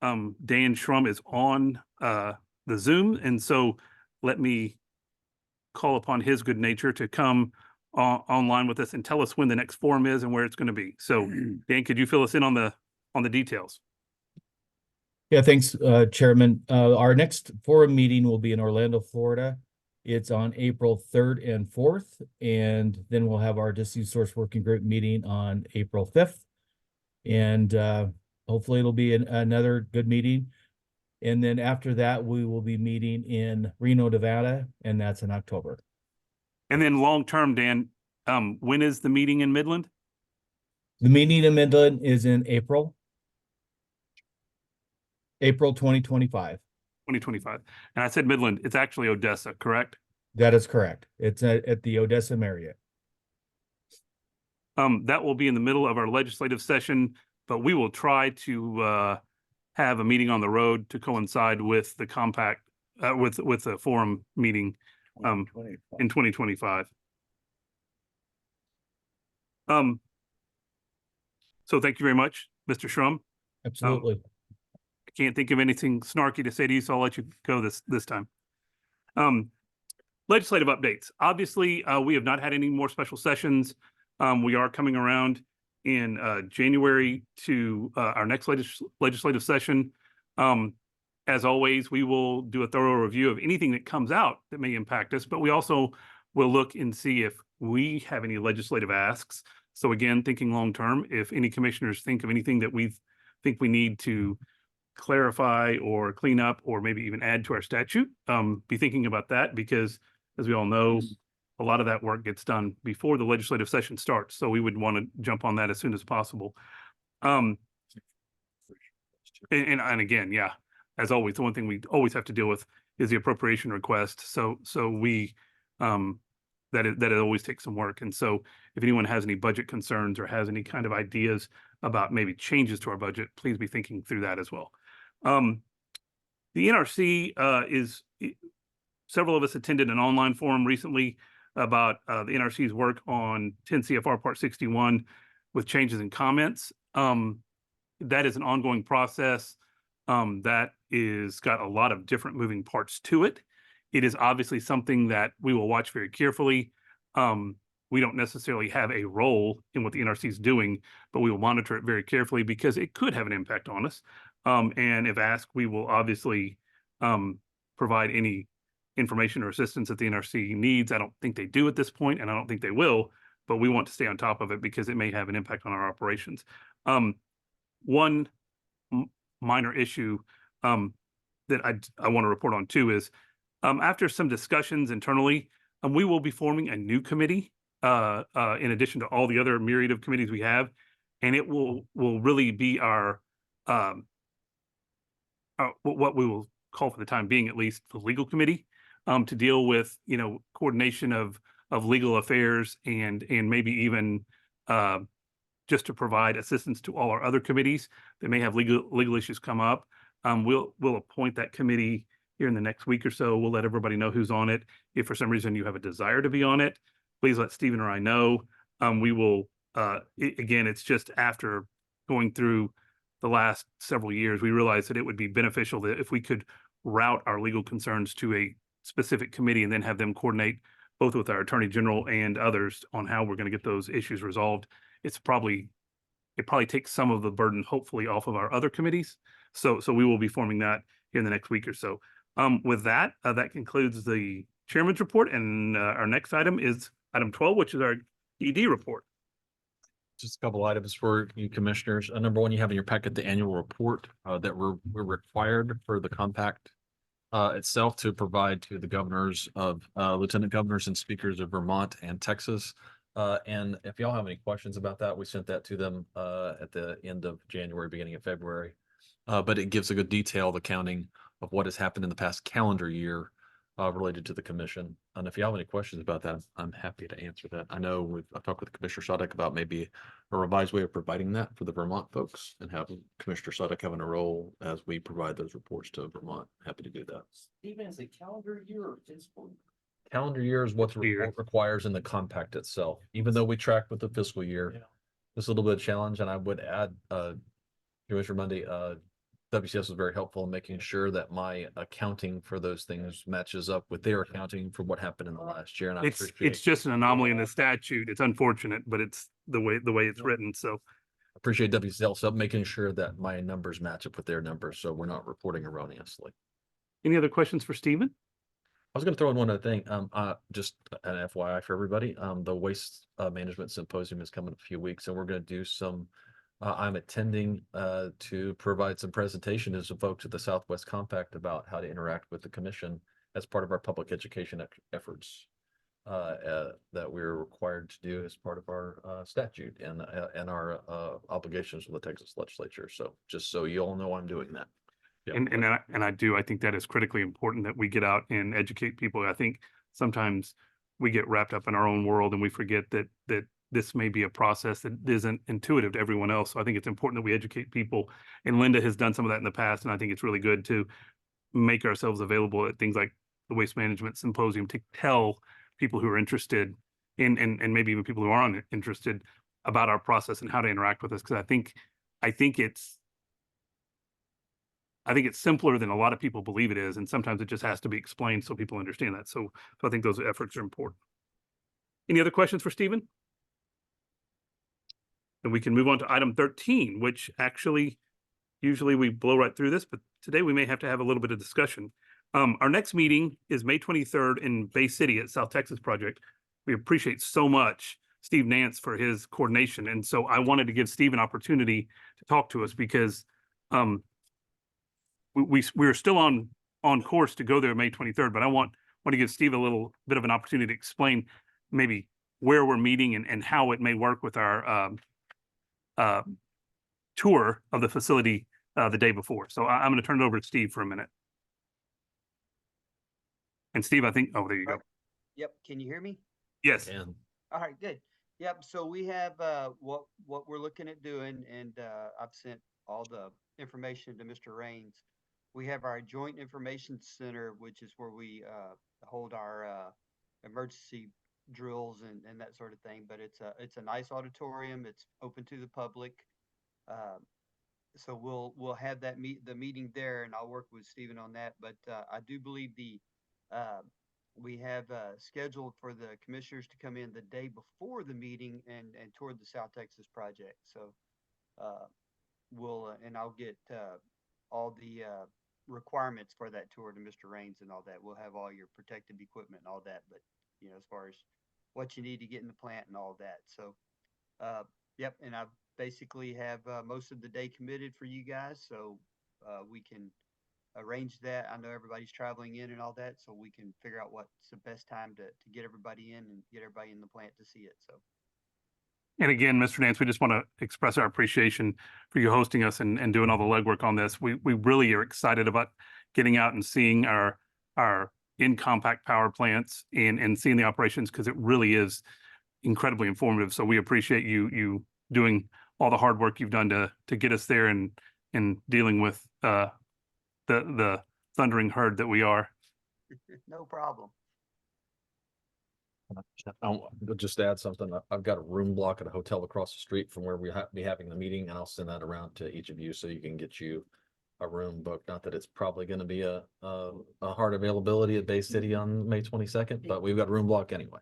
Dan Schrum is on the Zoom, and so let me call upon his good nature to come online with us and tell us when the next forum is and where it's going to be. So Dan, could you fill us in on the details? Yeah, thanks, Chairman. Our next forum meeting will be in Orlando, Florida. It's on April 3rd and 4th, and then we'll have our Disused Source Working Group meeting on April 5th. And hopefully it'll be another good meeting. And then after that, we will be meeting in Reno, Nevada, and that's in October. And then long-term, Dan, when is the meeting in Midland? The meeting in Midland is in April. April 2025. 2025. And I said Midland, it's actually Odessa, correct? That is correct. It's at the Odessa Marriott. That will be in the middle of our legislative session, but we will try to have a meeting on the road to coincide with the compact, with the forum meeting in 2025. So thank you very much, Mr. Shrum. Absolutely. I can't think of anything snarky to say to you, so I'll let you go this time. Legislative updates. Obviously, we have not had any more special sessions. We are coming around in January to our next legislative session. As always, we will do a thorough review of anything that comes out that may impact us, but we also will look and see if we have any legislative asks. So again, thinking long-term, if any commissioners think of anything that we think we need to clarify or clean up, or maybe even add to our statute, be thinking about that, because as we all know, a lot of that work gets done before the legislative session starts. So we would want to jump on that as soon as possible. And again, yeah, as always, the one thing we always have to deal with is the appropriation request. So we, that it always takes some work. And so if anyone has any budget concerns or has any kind of ideas about maybe changes to our budget, please be thinking through that as well. The NRC several of us attended an online forum recently about the NRC's work on 10 CFR Part 61 with changes and comments. That is an ongoing process that is got a lot of different moving parts to it. It is obviously something that we will watch very carefully. We don't necessarily have a role in what the NRC is doing, but we will monitor it very carefully because it could have an impact on us. And if asked, we will obviously provide any information or assistance that the NRC needs. I don't think they do at this point, and I don't think they will, but we want to stay on top of it because it may have an impact on our operations. One minor issue that I want to report on too is after some discussions internally, we will be forming a new committee in addition to all the other myriad of committees we have, and it will really be our what we will call, for the time being at least, the legal committee to deal with, coordination of legal affairs and maybe even just to provide assistance to all our other committees that may have legal issues come up. We'll appoint that committee here in the next week or so. We'll let everybody know who's on it. If for some reason you have a desire to be on it, please let Stephen or I know. We will, again, it's just after going through the last several years, we realized that it would be beneficial that if we could route our legal concerns to a specific committee and then have them coordinate both with our Attorney General and others on how we're going to get those issues resolved. It probably takes some of the burden, hopefully, off of our other committees. So we will be forming that here in the next week or so. With that, that concludes the chairman's report, and our next item is item 12, which is our ED report. Just a couple items for you commissioners. Number one, you have in your packet the annual report that we're required for the compact itself to provide to the governors of lieutenant governors and speakers of Vermont and Texas. And if y'all have any questions about that, we sent that to them at the end of January, beginning of February. But it gives a good detailed accounting of what has happened in the past calendar year related to the commission. And if you have any questions about that, I'm happy to answer that. I know I've talked with Commissioner Sudek about maybe a revised way of providing that for the Vermont folks, and have Commissioner Sudek having a role as we provide those reports to Vermont. Happy to do that. Even as a calendar year or fiscal? Calendar year is what the report requires in the compact itself, even though we track with the fiscal year. Yeah. It's a little bit of challenge, and I would add, Commissioner Mundy, WCS was very helpful in making sure that my accounting for those things matches up with their accounting for what happened in the last year. And I It's just an anomaly in the statute. It's unfortunate, but it's the way it's written. So appreciate WCS making sure that my numbers match up with their numbers, so we're not reporting erroneously. any other questions for Stephen? I was going to throw in one other thing. Just an FYI for everybody. The Waste Management Symposium is coming in a few weeks, and we're going to do some. I'm attending to provide some presentation to some folks at the Southwest Compact about how to interact with the commission as part of our public education efforts that we're required to do as part of our statute and our obligations with the Texas legislature. So just so you all know, I'm doing that. Yeah. I think that is critically important that we get out and educate people. I think sometimes we get wrapped up in our own world and we forget that this may be a process that isn't intuitive to everyone else. So I think it's important that we educate people. And Linda has done some of that in the past, and I think it's really good to make ourselves available at things like the Waste Management Symposium to tell people who are interested and maybe even people who aren't interested about our process and how to interact with us. Because I think it's simpler than a lot of people believe it is, and sometimes it just has to be explained so people understand that. So I think those efforts are important. Any other questions for Stephen? And we can move on to item 13, which actually usually we blow right through this, but today we may have to have a little bit of discussion. Our next meeting is May 23rd in Bay City at South Texas Project. We appreciate so much Steve Nance for his coordination. And so I wanted to give Steve an opportunity to talk to us because we're still on course to go there May 23rd, but I want to give Steve a little bit of an opportunity to explain maybe where we're meeting and how it may work with our tour of the facility the day before. So I'm going to turn it over to Steve for a minute. And Steve, I think, oh, there you go. Yep. Can you hear me? Yes. And All right, good. Yep. So we have what we're looking at doing, and I've sent all the information to Mr. Raines. We have our Joint Information Center, which is where we hold our emergency drills and that sort of thing. But it's a nice auditorium. It's open to the public. So we'll have the meeting there, and I'll work with Stephen on that. But I do believe we have scheduled for the commissioners to come in the day before the meeting and toward the South Texas project. So and I'll get all the requirements for that tour to Mr. Raines and all that. We'll have all your protective equipment and all that, but as far as what you need to get in the plant and all that. So yep, and I basically have most of the day committed for you guys, so we can arrange that. I know everybody's traveling in and all that, so we can figure out what's the best time to get everybody in and get everybody in the plant to see it. So. And again, Mr. Nance, we just want to express our appreciation for you hosting us and doing all the legwork on this. We really are excited about getting out and seeing our in compact power plants and seeing the operations, because it really is incredibly informative. So we appreciate you doing all the hard work you've done to get us there and dealing with the thundering herd that we are. No problem. I'll just add something. I've got a room block at a hotel across the street from where we'll be having the meeting, and I'll send that around to each of you so you can get you a room booked. Not that it's probably going to be a hard availability at Bay City on May 22nd, but we've got a room block anyway.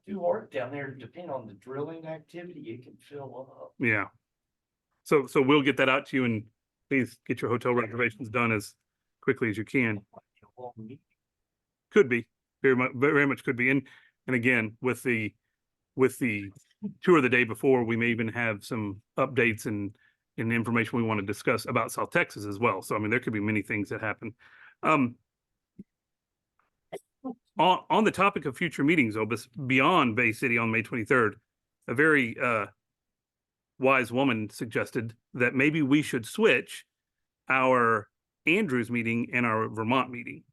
Do work down there, depending on the drilling activity, it can fill up. Yeah. So we'll get that out to you, and please get your hotel reservations done as quickly as you can. Could be very much could be. And again, with the tour the day before, we may even have some updates and information we want to discuss about South Texas as well. So I mean, there could be many things that happen. On the topic of future meetings, though, beyond Bay City on May 23rd, a very wise woman suggested that maybe we should switch our Andrews meeting and our Vermont meeting.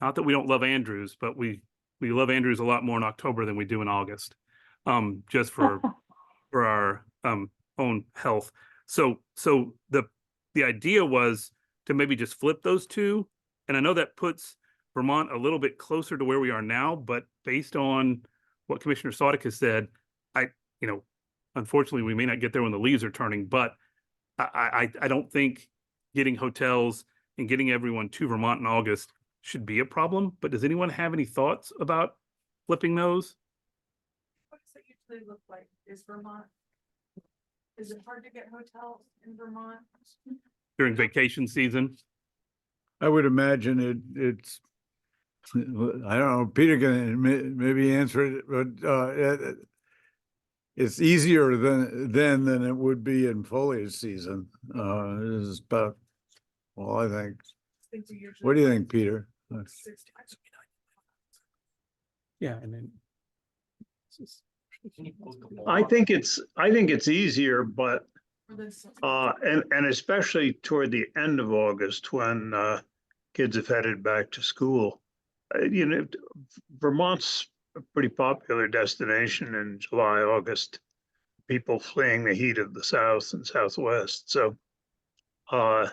Not that we don't love Andrews, but we love Andrews a lot more in October than we do in August, just for our own health. So the idea was to maybe just flip those two, and I know that puts Vermont a little bit closer to where we are now, but based on what Commissioner Sautic has said, unfortunately, we may not get there when the leaves are turning, but I don't think getting hotels and getting everyone to Vermont in August should be a problem. But does anyone have any thoughts about flipping those? What does it usually look like? Is it hard to get hotels in Vermont? During vacation season? I would imagine it's, I don't know, Peter can maybe answer it, but it's easier than it would be in foliage season. This is about all I think. What do you think, Peter? Yeah, and then I think it's easier, but for this? And especially toward the end of August when kids have headed back to school. You know, Vermont's a pretty popular destination in July, August. People fleeing the heat of the South and Southwest. So uh,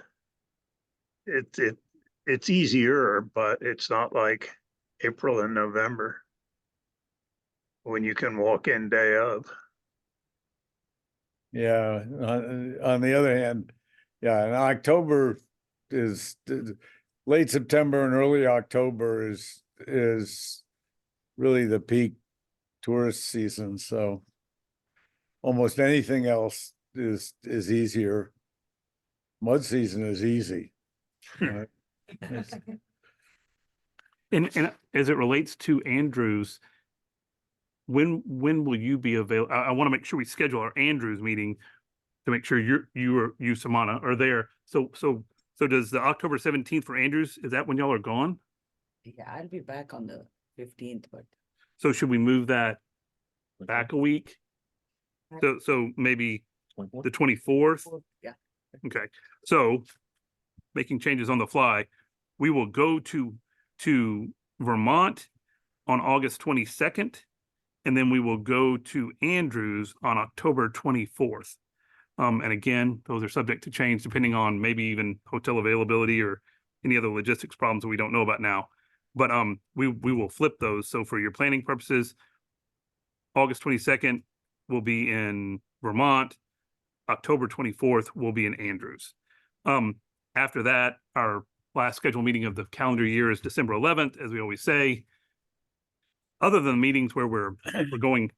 it's easier, but it's not like April and November when you can walk in day of. Yeah, on the other hand, yeah, and October is late September and early October is really the peak tourist season, so almost anything else is easier. Mud season is easy. It's- And as it relates to Andrews, when will you be available? I want to make sure we schedule our Andrews meeting to make sure you Samana are there. So does the October 17th for Andrews, is that when y'all are gone? Yeah, I'll be back on the 15th, but So should we move that back a week? So maybe the 24th? yeah. Okay, so making changes on the fly, we will go to Vermont on August 22nd, and then we will go to Andrews on October 24th. And again, those are subject to change depending on maybe even hotel availability or any other logistics problems that we don't know about now. But we will flip those. So for your planning purposes, August 22nd will be in Vermont. October 24th will be in Andrews. After that, our last scheduled meeting of the calendar year is December 11th, as we always say. Other than meetings where we're going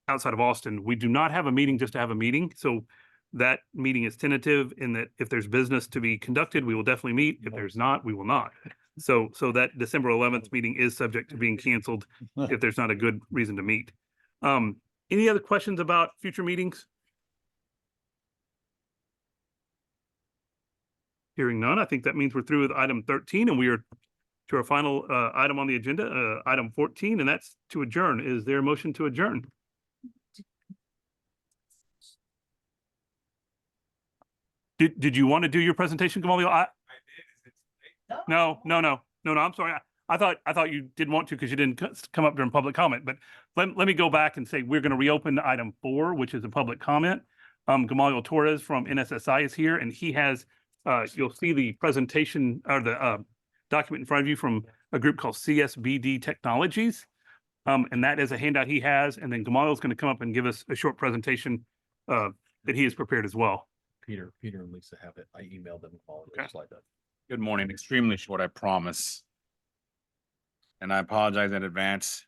outside of Austin, we do not have a meeting just to have a meeting. So that meeting is tentative in that if there's business to be conducted, we will definitely meet. If there's not, we will not. So that December 11th meeting is subject to being canceled if there's not a good reason to meet. Any other questions about future meetings? Hearing none, I think that means we're through with item 13 and we are to our final item on the agenda, item 14, and that's to adjourn. Is there a motion to adjourn? Did you want to do your presentation, Gamalio? No, I'm sorry. I thought you didn't want to because you didn't come up during public comment, but let me go back and say we're going to reopen item 4, which is a public comment. Gamalio Torres from NSSI is here and he has, you'll see the presentation or the document in front of you from a group called CSBD Technologies. And that is a handout he has. And then Gamalio is going to come up and give us a short presentation that he has prepared as well. Peter and Lisa have it. I emailed them all. Okay. Slide deck. Good morning. Extremely short, I promise. And I apologize in advance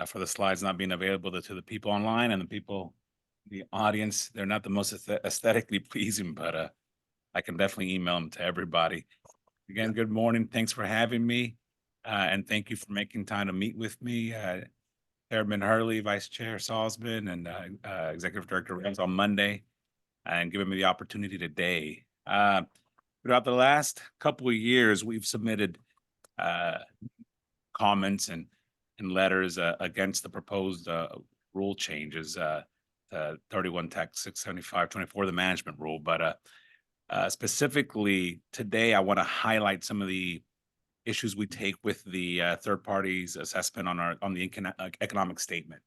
for the slides not being available to the people online and the people, the audience. They're not the most aesthetically pleasing, but I can definitely email them to everybody. Again, good morning. Thanks for having me. And thank you for making time to meet with me. Chairman Hurley, Vice Chair Salzman, and Executive Director Rams on Monday, and giving me the opportunity today. Throughout the last couple of years, we've submitted comments and letters against the proposed rule changes, 31 Text 675-24, the management rule. But specifically today, I want to highlight some of the issues we take with the third party's assessment on the economic statement,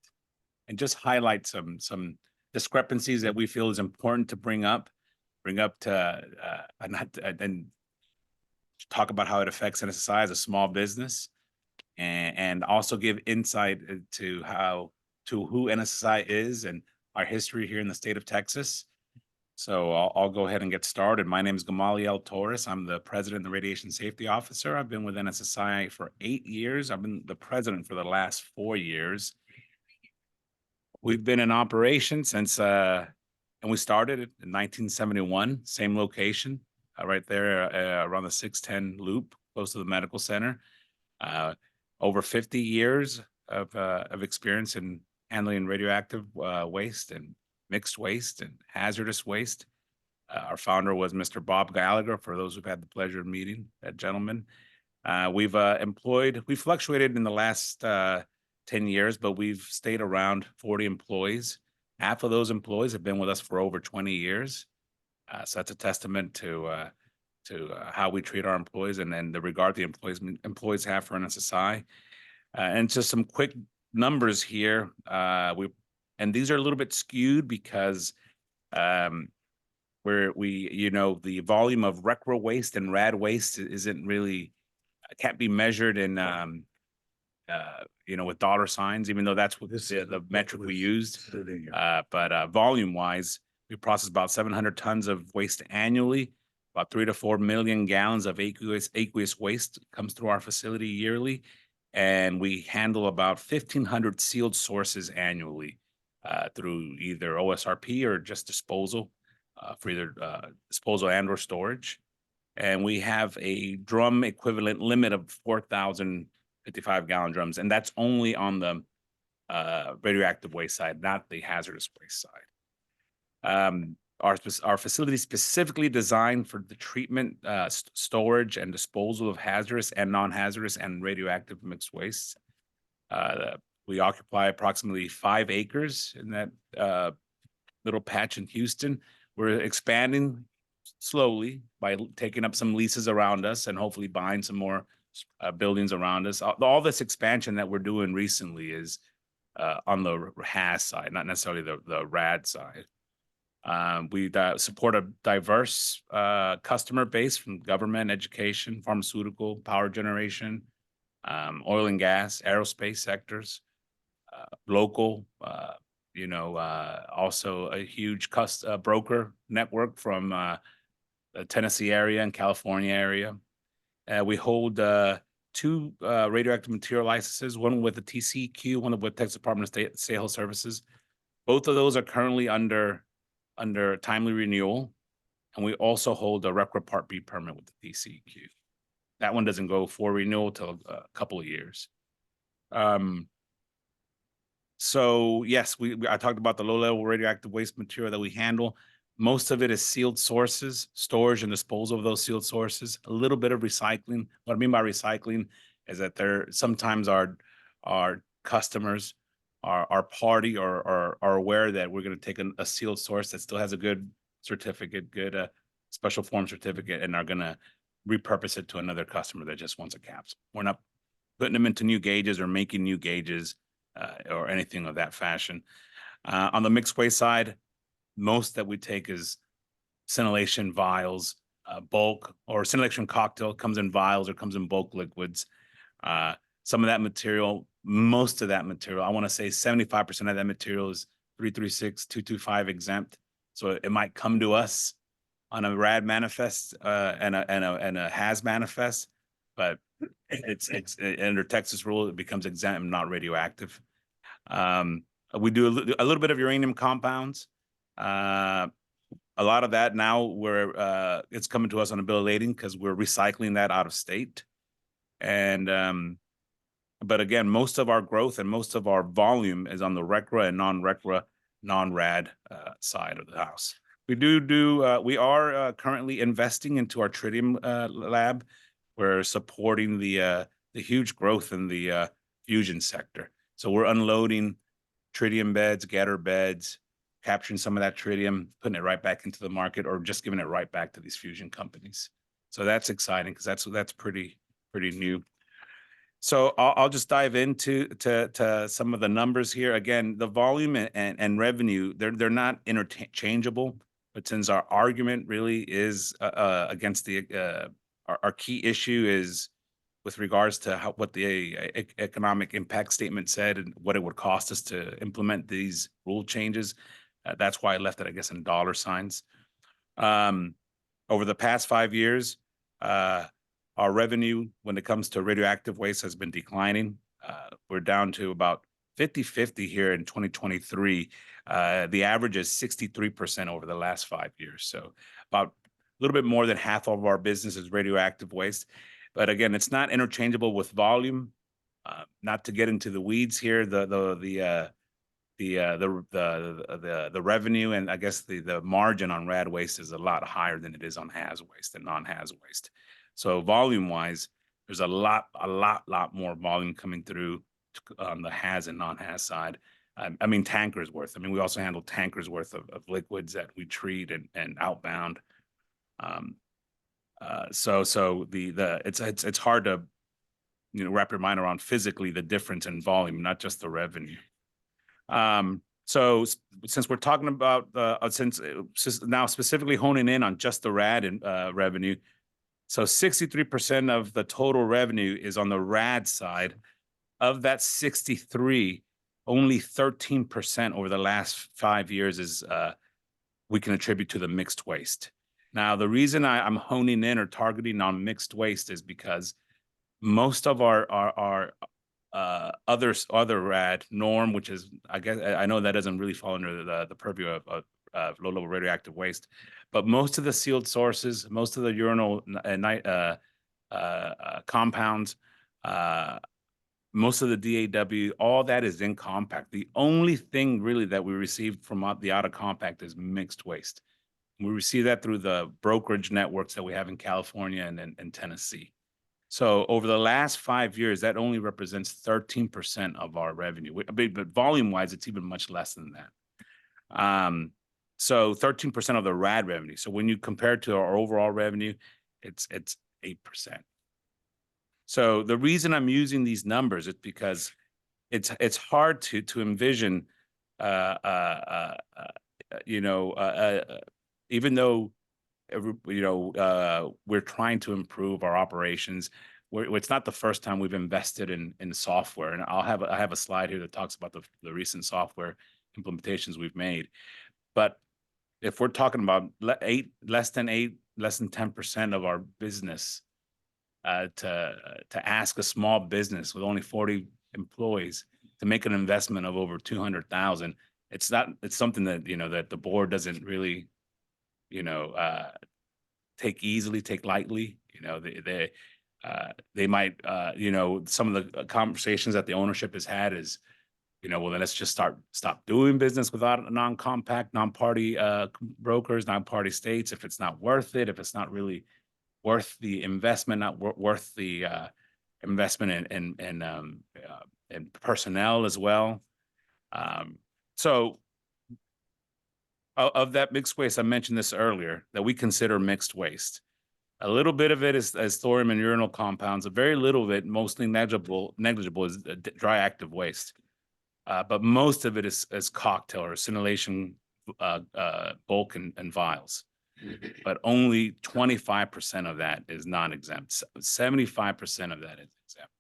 and just highlight some discrepancies that we feel is important to bring up to and talk about how it affects NSSI as a small business, and also give insight to who NSSI is and our history here in the state of Texas. So I'll go ahead and get started. My name is Gamalio Torres. I'm the president and the radiation safety officer. I've been with NSSI for 8 years. I've been the president for the last 4 years. We've been in operation since, and we started in 1971, same location, right there around the 610 loop, close to the medical center. Over 50 years of experience in handling radioactive waste and mixed waste and hazardous waste. Our founder was Mr. Bob Gallagher, for those who've had the pleasure of meeting that gentleman. We fluctuated in the last 10 years, but we've stayed around 40 employees. half of those employees have been with us for over 20 years. So that's a testament to how we treat our employees and the regard the employees have for NSSI. And just some quick numbers here. And these are a little bit skewed because the volume of recro waste and rad waste isn't really can't be measured in with dollar signs, even though that's what the metric we used. But volume wise, we process about 700 tons of waste annually. About 3 to 4 million gallons of aqueous waste comes through our facility yearly. And we handle about 1,500 sealed sources annually through either OSRP or just disposal for either disposal and or storage. And we have a drum equivalent limit of 4,055 gallon drums. And that's only on the radioactive waste side, not the hazardous waste side. Our facility is specifically designed for the treatment, storage, and disposal of hazardous and non-hazardous and radioactive mixed wastes. We occupy approximately 5 acres in that little patch in Houston. We're expanding slowly by taking up some leases around us and hopefully buying some more buildings around us. All this expansion that we're doing recently is on the HAZ side, not necessarily the RAD side. We support a diverse customer base from government, education, pharmaceutical, power generation, oil and gas, aerospace sectors, local, also a huge broker network from the Tennessee area and California area. We hold 2 radioactive material licenses, one with the TCEQ, one with Texas Department of State Health Services. Both of those are currently under timely renewal. And we also hold a RECRA Part B permit with the TCEQ. That one doesn't go for renewal till a couple of years. So yes, I talked about the low-level radioactive waste material that we handle. Most of it is sealed sources, storage and disposal of those sealed sources, a little bit of recycling. What I mean by recycling is that sometimes our customers, our party are aware that we're going to take a sealed source that still has a good certificate, good special form certificate, and are going to repurpose it to another customer that just wants a capsule. We're not putting them into new gauges or making new gauges or anything of that fashion. On the mixed waste side, most that we take is scintillation vials, bulk, or scintillation cocktail comes in vials or comes in bulk liquids. Some of that material, most of that material, I want to say 75% of that material is 336, 225 exempt. So it might come to us on a RAD manifest and a HAZ manifest, but it's under Texas rule, it becomes exempt and not radioactive. We do a little bit of uranium compounds. A lot of that now it's coming to us on a bill of lading because we're recycling that out of state. And but again, most of our growth and most of our volume is on the RECRA and non-RECRA, non-RAD side of the house. We are currently investing into our tritium lab. We're supporting the huge growth in the fusion sector. So we're unloading tritium beds, getter beds, capturing some of that tritium, putting it right back into the market, or just giving it right back to these fusion companies. So that's exciting because that's pretty new. So I'll just dive into some of the numbers here. Again, the volume and revenue, they're not interchangeable, but since our argument really is against our key issue is with regards to what the economic impact statement said and what it would cost us to implement these rule changes. That's why I left it, I guess, in dollar signs. Over the past 5 years, our revenue when it comes to radioactive waste has been declining. We're down to about 50-50 here in 2023. The average is 63% over the last 5 years. So about a little bit more than half of our business is radioactive waste. But again, it's not interchangeable with volume. Not to get into the weeds here, the revenue and I guess the margin on rad waste is a lot higher than it is on HAZ waste and non-HAZ waste. So volume wise, there's a lot more volume coming through on the HAZ and non-HAZ side. I mean, tankers worth. I mean, we also handle tankers worth of liquids that we treat and outbound. So it's hard to, wrap your mind around physically the difference in volume, not just the revenue. Since we're talking about since now specifically honing in on just the RAD and revenue, so 63% of the total revenue is on the RAD side. Of that 63, only 13% over the last 5 years is we can attribute to the mixed waste. Now, the reason I'm honing in or targeting on mixed waste is because most of our other RAD norm, which is, I guess, I know that doesn't really fall under the purview of low-level radioactive waste, but most of the sealed sources, most of the urinal compounds, most of the DAW, all that is in compact. The only thing really that we received from the out of compact is mixed waste. We receive that through the brokerage networks that we have in California and Tennessee. So over the last 5 years, that only represents 13% of our revenue. But volume-wise, it's even much less than that. So 13% of the RAD revenue. So when you compare it to our overall revenue, it's 8%. So the reason I'm using these numbers is because it's hard to envision, even though we're trying to improve our operations. It's not the first time we've invested in software, and I have a slide here that talks about the recent software implementations we've made. But if we're talking about less than 10% of our business, to ask a small business with only 40 employees to make an investment of over 200,000, it's something that that the board doesn't really take lightly. They might some of the conversations that the ownership has had is, well, then let's just stop doing business without non-compact, non-party brokers, non-party states if it's not worth it, if it's not really worth the investment, not worth the investment in personnel as well. So of that mixed waste, I mentioned this earlier, that we consider mixed waste. A little bit of it is thorium and urinal compounds. A very little of it, mostly negligible, is dry active waste. But most of it is cocktail or assimilation bulk and vials. But only 25% of that is non-exempt. 75% of that is exempt.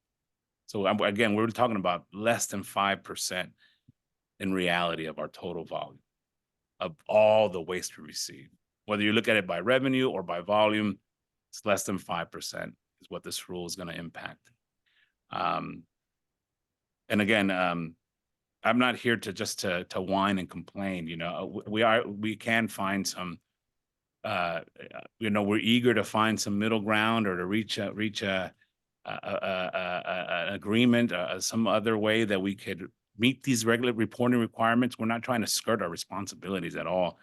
So again, we're talking about less than 5% in reality of our total volume of all the waste we receive. Whether you look at it by revenue or by volume, it's less than 5% is what this rule is going to impact. And again, I'm not here to just to whine and complain. We can find some. We're eager to find some middle ground or to reach an agreement, some other way that we could meet these regular reporting requirements. We're not trying to skirt our responsibilities at all.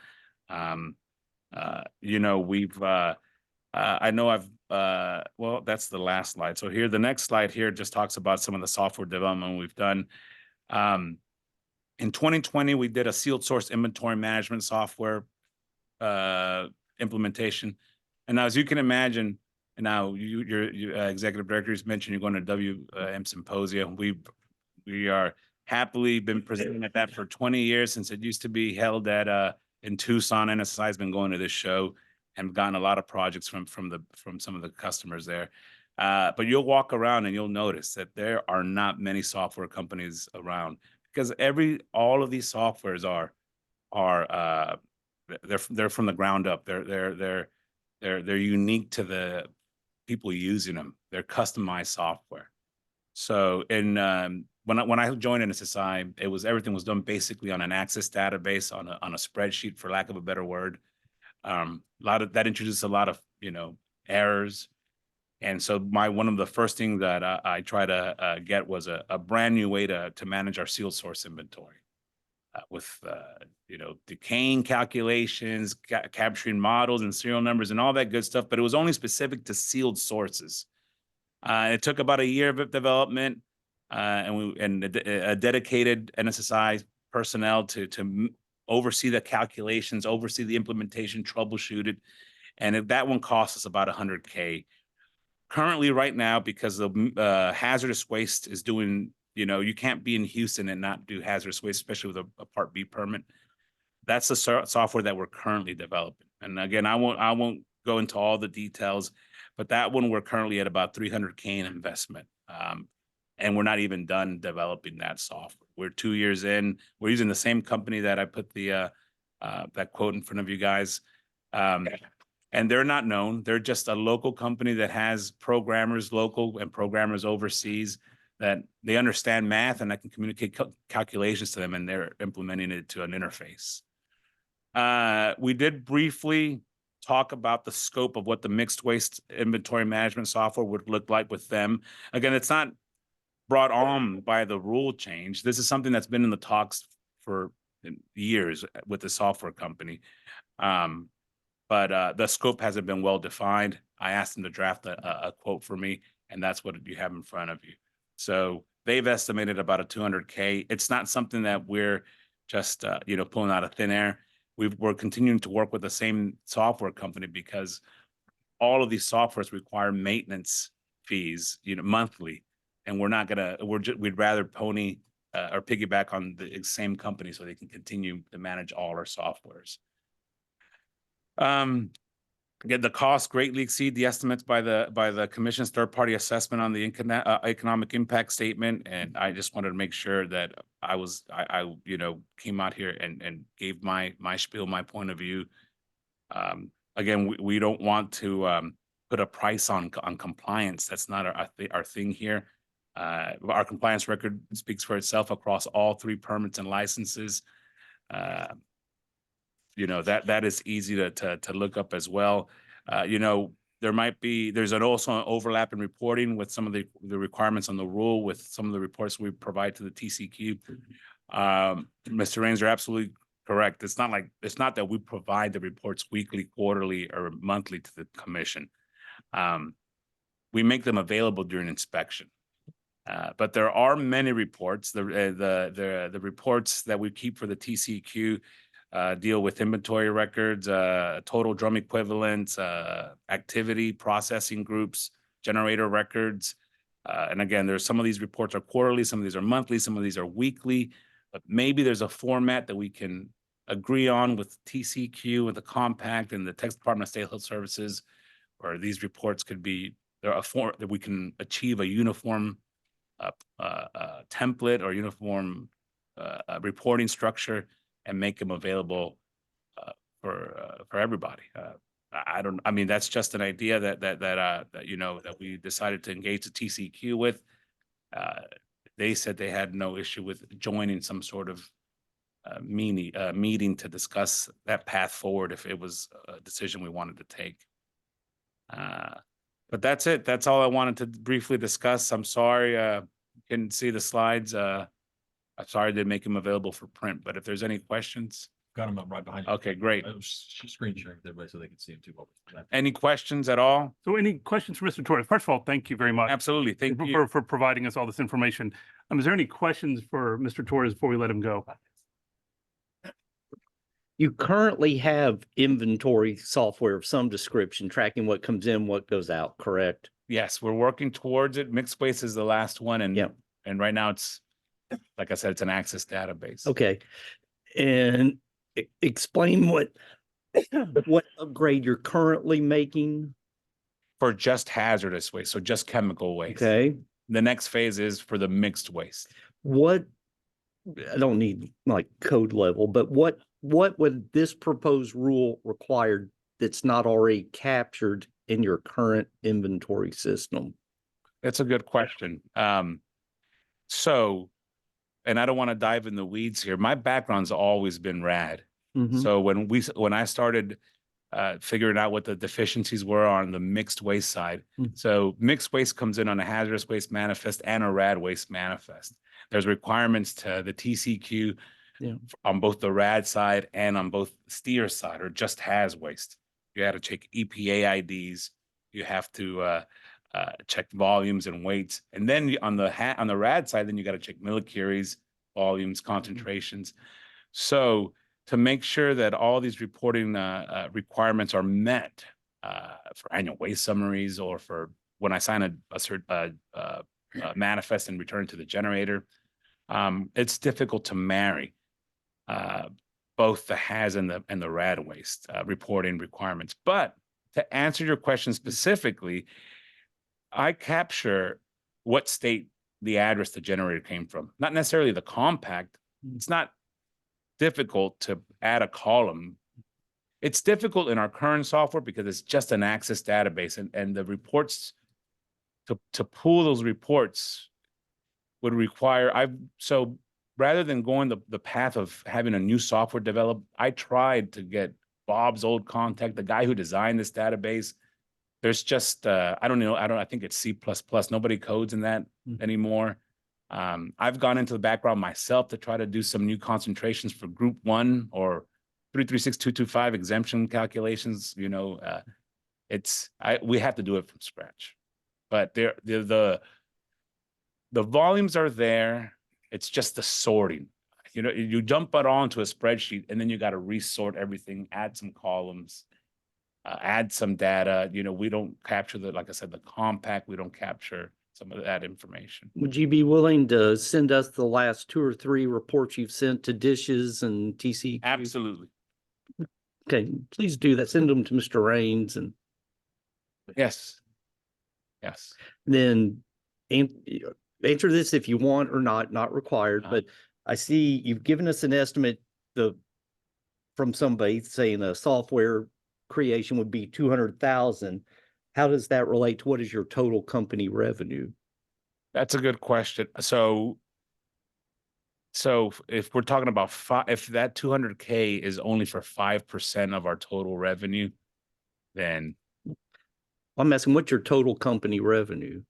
I know well, that's the last slide. So here, the next slide here just talks about some of the software development we've done. In 2020, we did a sealed source inventory management software implementation. And now, as you can imagine, and now your executive directors mentioned you're going to WM Symposia. We are happily been presenting at that for 20 years, since it used to be held at in Tucson. NSI has been going to this show and gotten a lot of projects from some of the customers there. But you'll walk around and you'll notice that there are not many software companies around, because all of these softwares are they're from the ground up. They're unique to the people using them. They're customized software. So when I joined NSSI, everything was done basically on an Access database, on a spreadsheet, for lack of a better word. That introduced a lot of errors. And so one of the first things that I try to get was a brand new way to manage our sealed source inventory, with decaying calculations, capturing models and serial numbers and all that good stuff. But it was only specific to sealed sources. It took about a year of development, and a dedicated NSSI personnel to oversee the calculations, oversee the implementation, troubleshoot it. And that one costs us about $100K. Currently, right now, because the hazardous waste is doing, you can't be in Houston and not do hazardous waste, especially with a Part B permit. That's the software that we're currently developing. And again, I won't go into all the details, but that one, we're currently at about $300K in investment. And we're not even done developing that software. We're 2 years in. We're using the same company that I put that quote in front of you guys. And they're not known. They're just a local company that has programmers local and programmers overseas that they understand math, and I can communicate calculations to them, and they're implementing it to an interface. We did briefly talk about the scope of what the mixed waste inventory management software would look like with them. Again, it's not brought on by the rule change. This is something that's been in the talks for years with the software company. But the scope hasn't been well defined. I asked them to draft a quote for me, and that's what you have in front of you. So they've estimated about a $200K. It's not something that we're just pulling out of thin air. We're continuing to work with the same software company because all of these softwares require maintenance fees, monthly, and we'd rather pony or piggyback on the same company so they can continue to manage all our softwares. Again, the costs greatly exceed the estimates by the commission's third-party assessment on the economic impact statement, and I just wanted to make sure that I came out here and gave my spiel, my point of view. Again, we don't want to put a price on compliance. That's not our thing here. Our compliance record speaks for itself across all 3 permits and licenses. That is easy to look up as well. There's also an overlap in reporting with some of the requirements on the rule with some of the reports we provide to the TCQ. Mr. Raines, you're absolutely correct. It's not that we provide the reports weekly, quarterly, or monthly to the commission. We make them available during inspection. But there are many reports. The reports that we keep for the TCQ deal with inventory records, total drum equivalents, activity processing groups, generator records. And again, there's some of these reports are quarterly, some of these are monthly, some of these are weekly, but maybe there's a format that we can agree on with TCQ, with the compact and the Texas Department of State Health Services, or these reports could be, there are a form that we can achieve a uniform template or uniform reporting structure and make them available for everybody. That's just an idea that we decided to engage the TCQ with. They said they had no issue with joining some sort of meeting to discuss that path forward if it was a decision we wanted to take. But that's it. That's all I wanted to briefly discuss. I'm sorry, couldn't see the slides. I'm sorry I didn't make them available for print, but if there's any questions. Got them up right behind you. Okay, great. I was screen sharing with everybody so they can see them too. Any questions at all? So any questions for Mr. Torres? First of all, thank you very much. Absolutely. Thank you. For providing us all this information. Is there any questions for Mr. Torres before we let him go? You currently have inventory software of some description, tracking what comes in, what goes out, correct? Yes, we're working towards it. Mixed waste is the last one. And right now it's, like I said, it's an Access database. Okay. And explain what upgrade you're currently making. For just hazardous waste, so just chemical waste. Okay. The next phase is for the mixed waste. I don't need like code level, but what would this proposed rule require that's not already captured in your current inventory system? That's a good question. And I don't want to dive in the weeds here. My background's always been rad. Mm-hmm. So when I started figuring out what the deficiencies were on the mixed waste side, so mixed waste comes in on a hazardous waste manifest and a rad waste manifest. There's requirements to the TCQ on both the rad side and on both steer side, or just haz waste. You have to check EPA IDs. You have to check volumes and weights, and then on the rad side, then you got to check millicuries volumes, concentrations. So to make sure that all these reporting requirements are met for annual waste summaries or for when I sign a manifest and return to the generator, it's difficult to marry both the HAZ and the RAD waste reporting requirements. But to answer your question specifically, I capture what state the address the generator came from, not necessarily the compact. It's not difficult to add a column. It's difficult in our current software because it's just an access database, and the reports to pull those reports would require so rather than going the path of having a new software developed, I tried to get Bob's old contact, the guy who designed this database. There's just I think it's C++. Nobody codes in that anymore. I've gone into the background myself to try to do some new concentrations for group 1 or 336225 exemption calculations. We have to do it from scratch. But the volumes are there. It's just the sorting. You dump it onto a spreadsheet and then you got to resort everything, add some columns, add some data. We don't capture like I said, the compact. We don't capture some of that information. Would you be willing to send us the last 2 or 3 reports you've sent to Dishes and TC? Absolutely. Okay, please do that. Send them to Mr. Raines and Yes. then answer this if you want or not required, but I see you've given us an estimate from somebody saying a software creation would be 200,000. How does that relate to what is your total company revenue? That's a good question. So if we're talking about if that 200K is only for 5% of our total revenue, then I'm asking what's your total company revenue?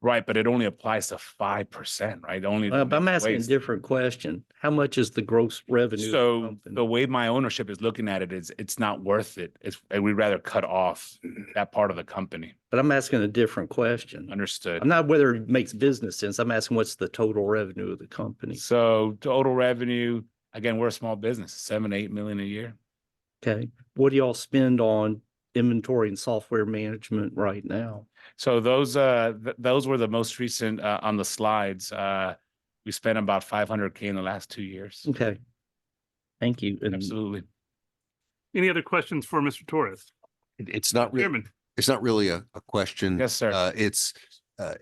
Right, but it only applies to 5%, right? But I'm asking a different question. How much is the gross revenue? of the So company? the way my ownership is looking at it is it's not worth it. We'd rather cut off that part of the company. But I'm asking a different question. Understood. I'm not whether it makes business sense. I'm asking what's the total revenue of the company? So total revenue, again, we're a small business, 7-8 million a year. Okay. What do y'all spend on inventory and software management right now? So those were the most recent on the slides. We spent about 500K in the last 2 years. Okay. Thank you. And Absolutely. Any other questions for Mr. Torres? It's not really, Chairman, it's not really a question. Yes, sir. It's,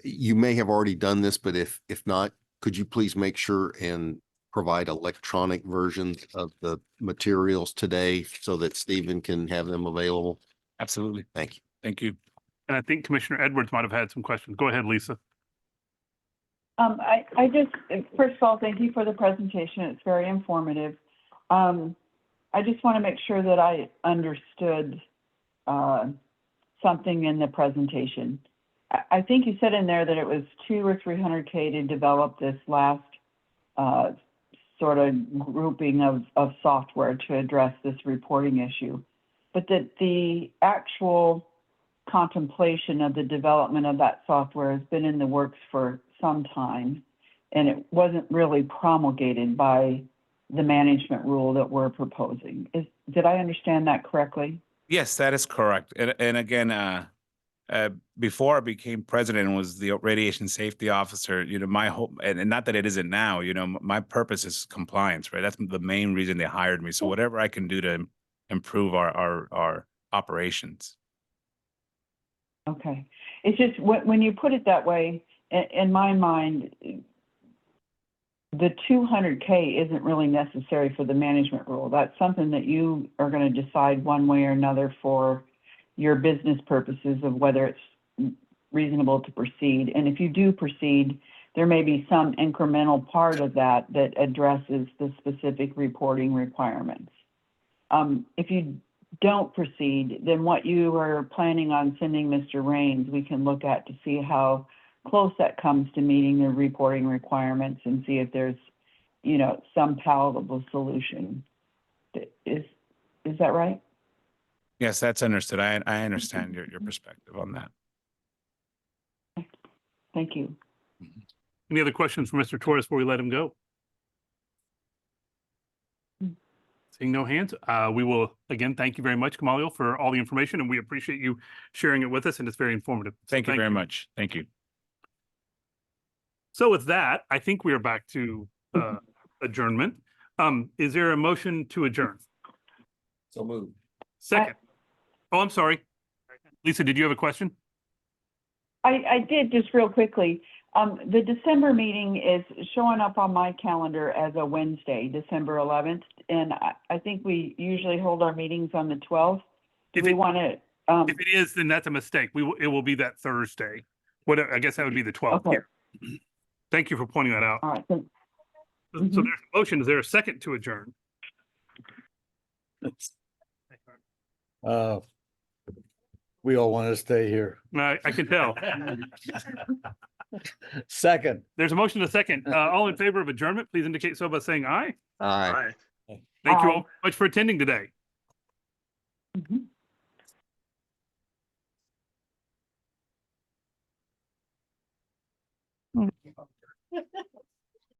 you may have already done this, but if not, could you please make sure and provide electronic versions of the materials today so that Stephen can have them available? Absolutely. Thank you. Thank you. and I think Commissioner Edwards might have had some questions. Go ahead, Lisa. I just, first of all, thank you for the presentation. It's very informative. I just want to make sure that I understood something in the presentation. I think you said in there that it was 200 or 300K to develop this last sort of grouping of software to address this reporting issue, but that the actual contemplation of the development of that software has been in the works for some time, and it wasn't really promulgated by the management rule that we're proposing. Did I understand that correctly? Yes, that is correct. And again, before I became president and was the radiation safety officer, my hope, and not that it isn't now, my purpose is compliance, right? That's the main reason they hired me. So whatever I can do to improve our operations. Okay. It's just when you put it that way, in my mind, the 200K isn't really necessary for the management rule. That's something that you are going to decide one way or another for your business purposes of whether it's reasonable to proceed. And if you do proceed, there may be some incremental part of that addresses the specific reporting requirements. If you don't proceed, then what you are planning on sending Mr. Raines, we can look at to see how close that comes to meeting the reporting requirements and see if there's, some palatable solution. Is that right? Yes, that's understood. I understand your perspective on that. Thank you. Any other questions for Mr. Torres before we let him go? Seeing no hands, we will, again, thank you very much, Kamalio, for all the information, and we appreciate you sharing it with us, and it's very informative. So Thank you very much. Thank you. So with that, I think we are back to adjournment. Is there a motion to adjourn? So move. Second. Oh, I'm sorry. Lisa, did you have a question? I did, just real quickly. The December meeting is showing up on my calendar as a Wednesday, December 11th. And I think we usually hold our meetings on the 12th. Do If we it- want to, If it is, then that's a mistake. It will be that Thursday. What, I guess that would be the 12th. okay, Thank you for pointing that out. all right. So Mhm. there's a motion. Is there a second to adjourn? We all want to stay here. I can tell. Second. There's a motion to second. All in favor of adjournment, please indicate so by saying aye. Aye. Thank you Aye. all much for attending today. Mhm.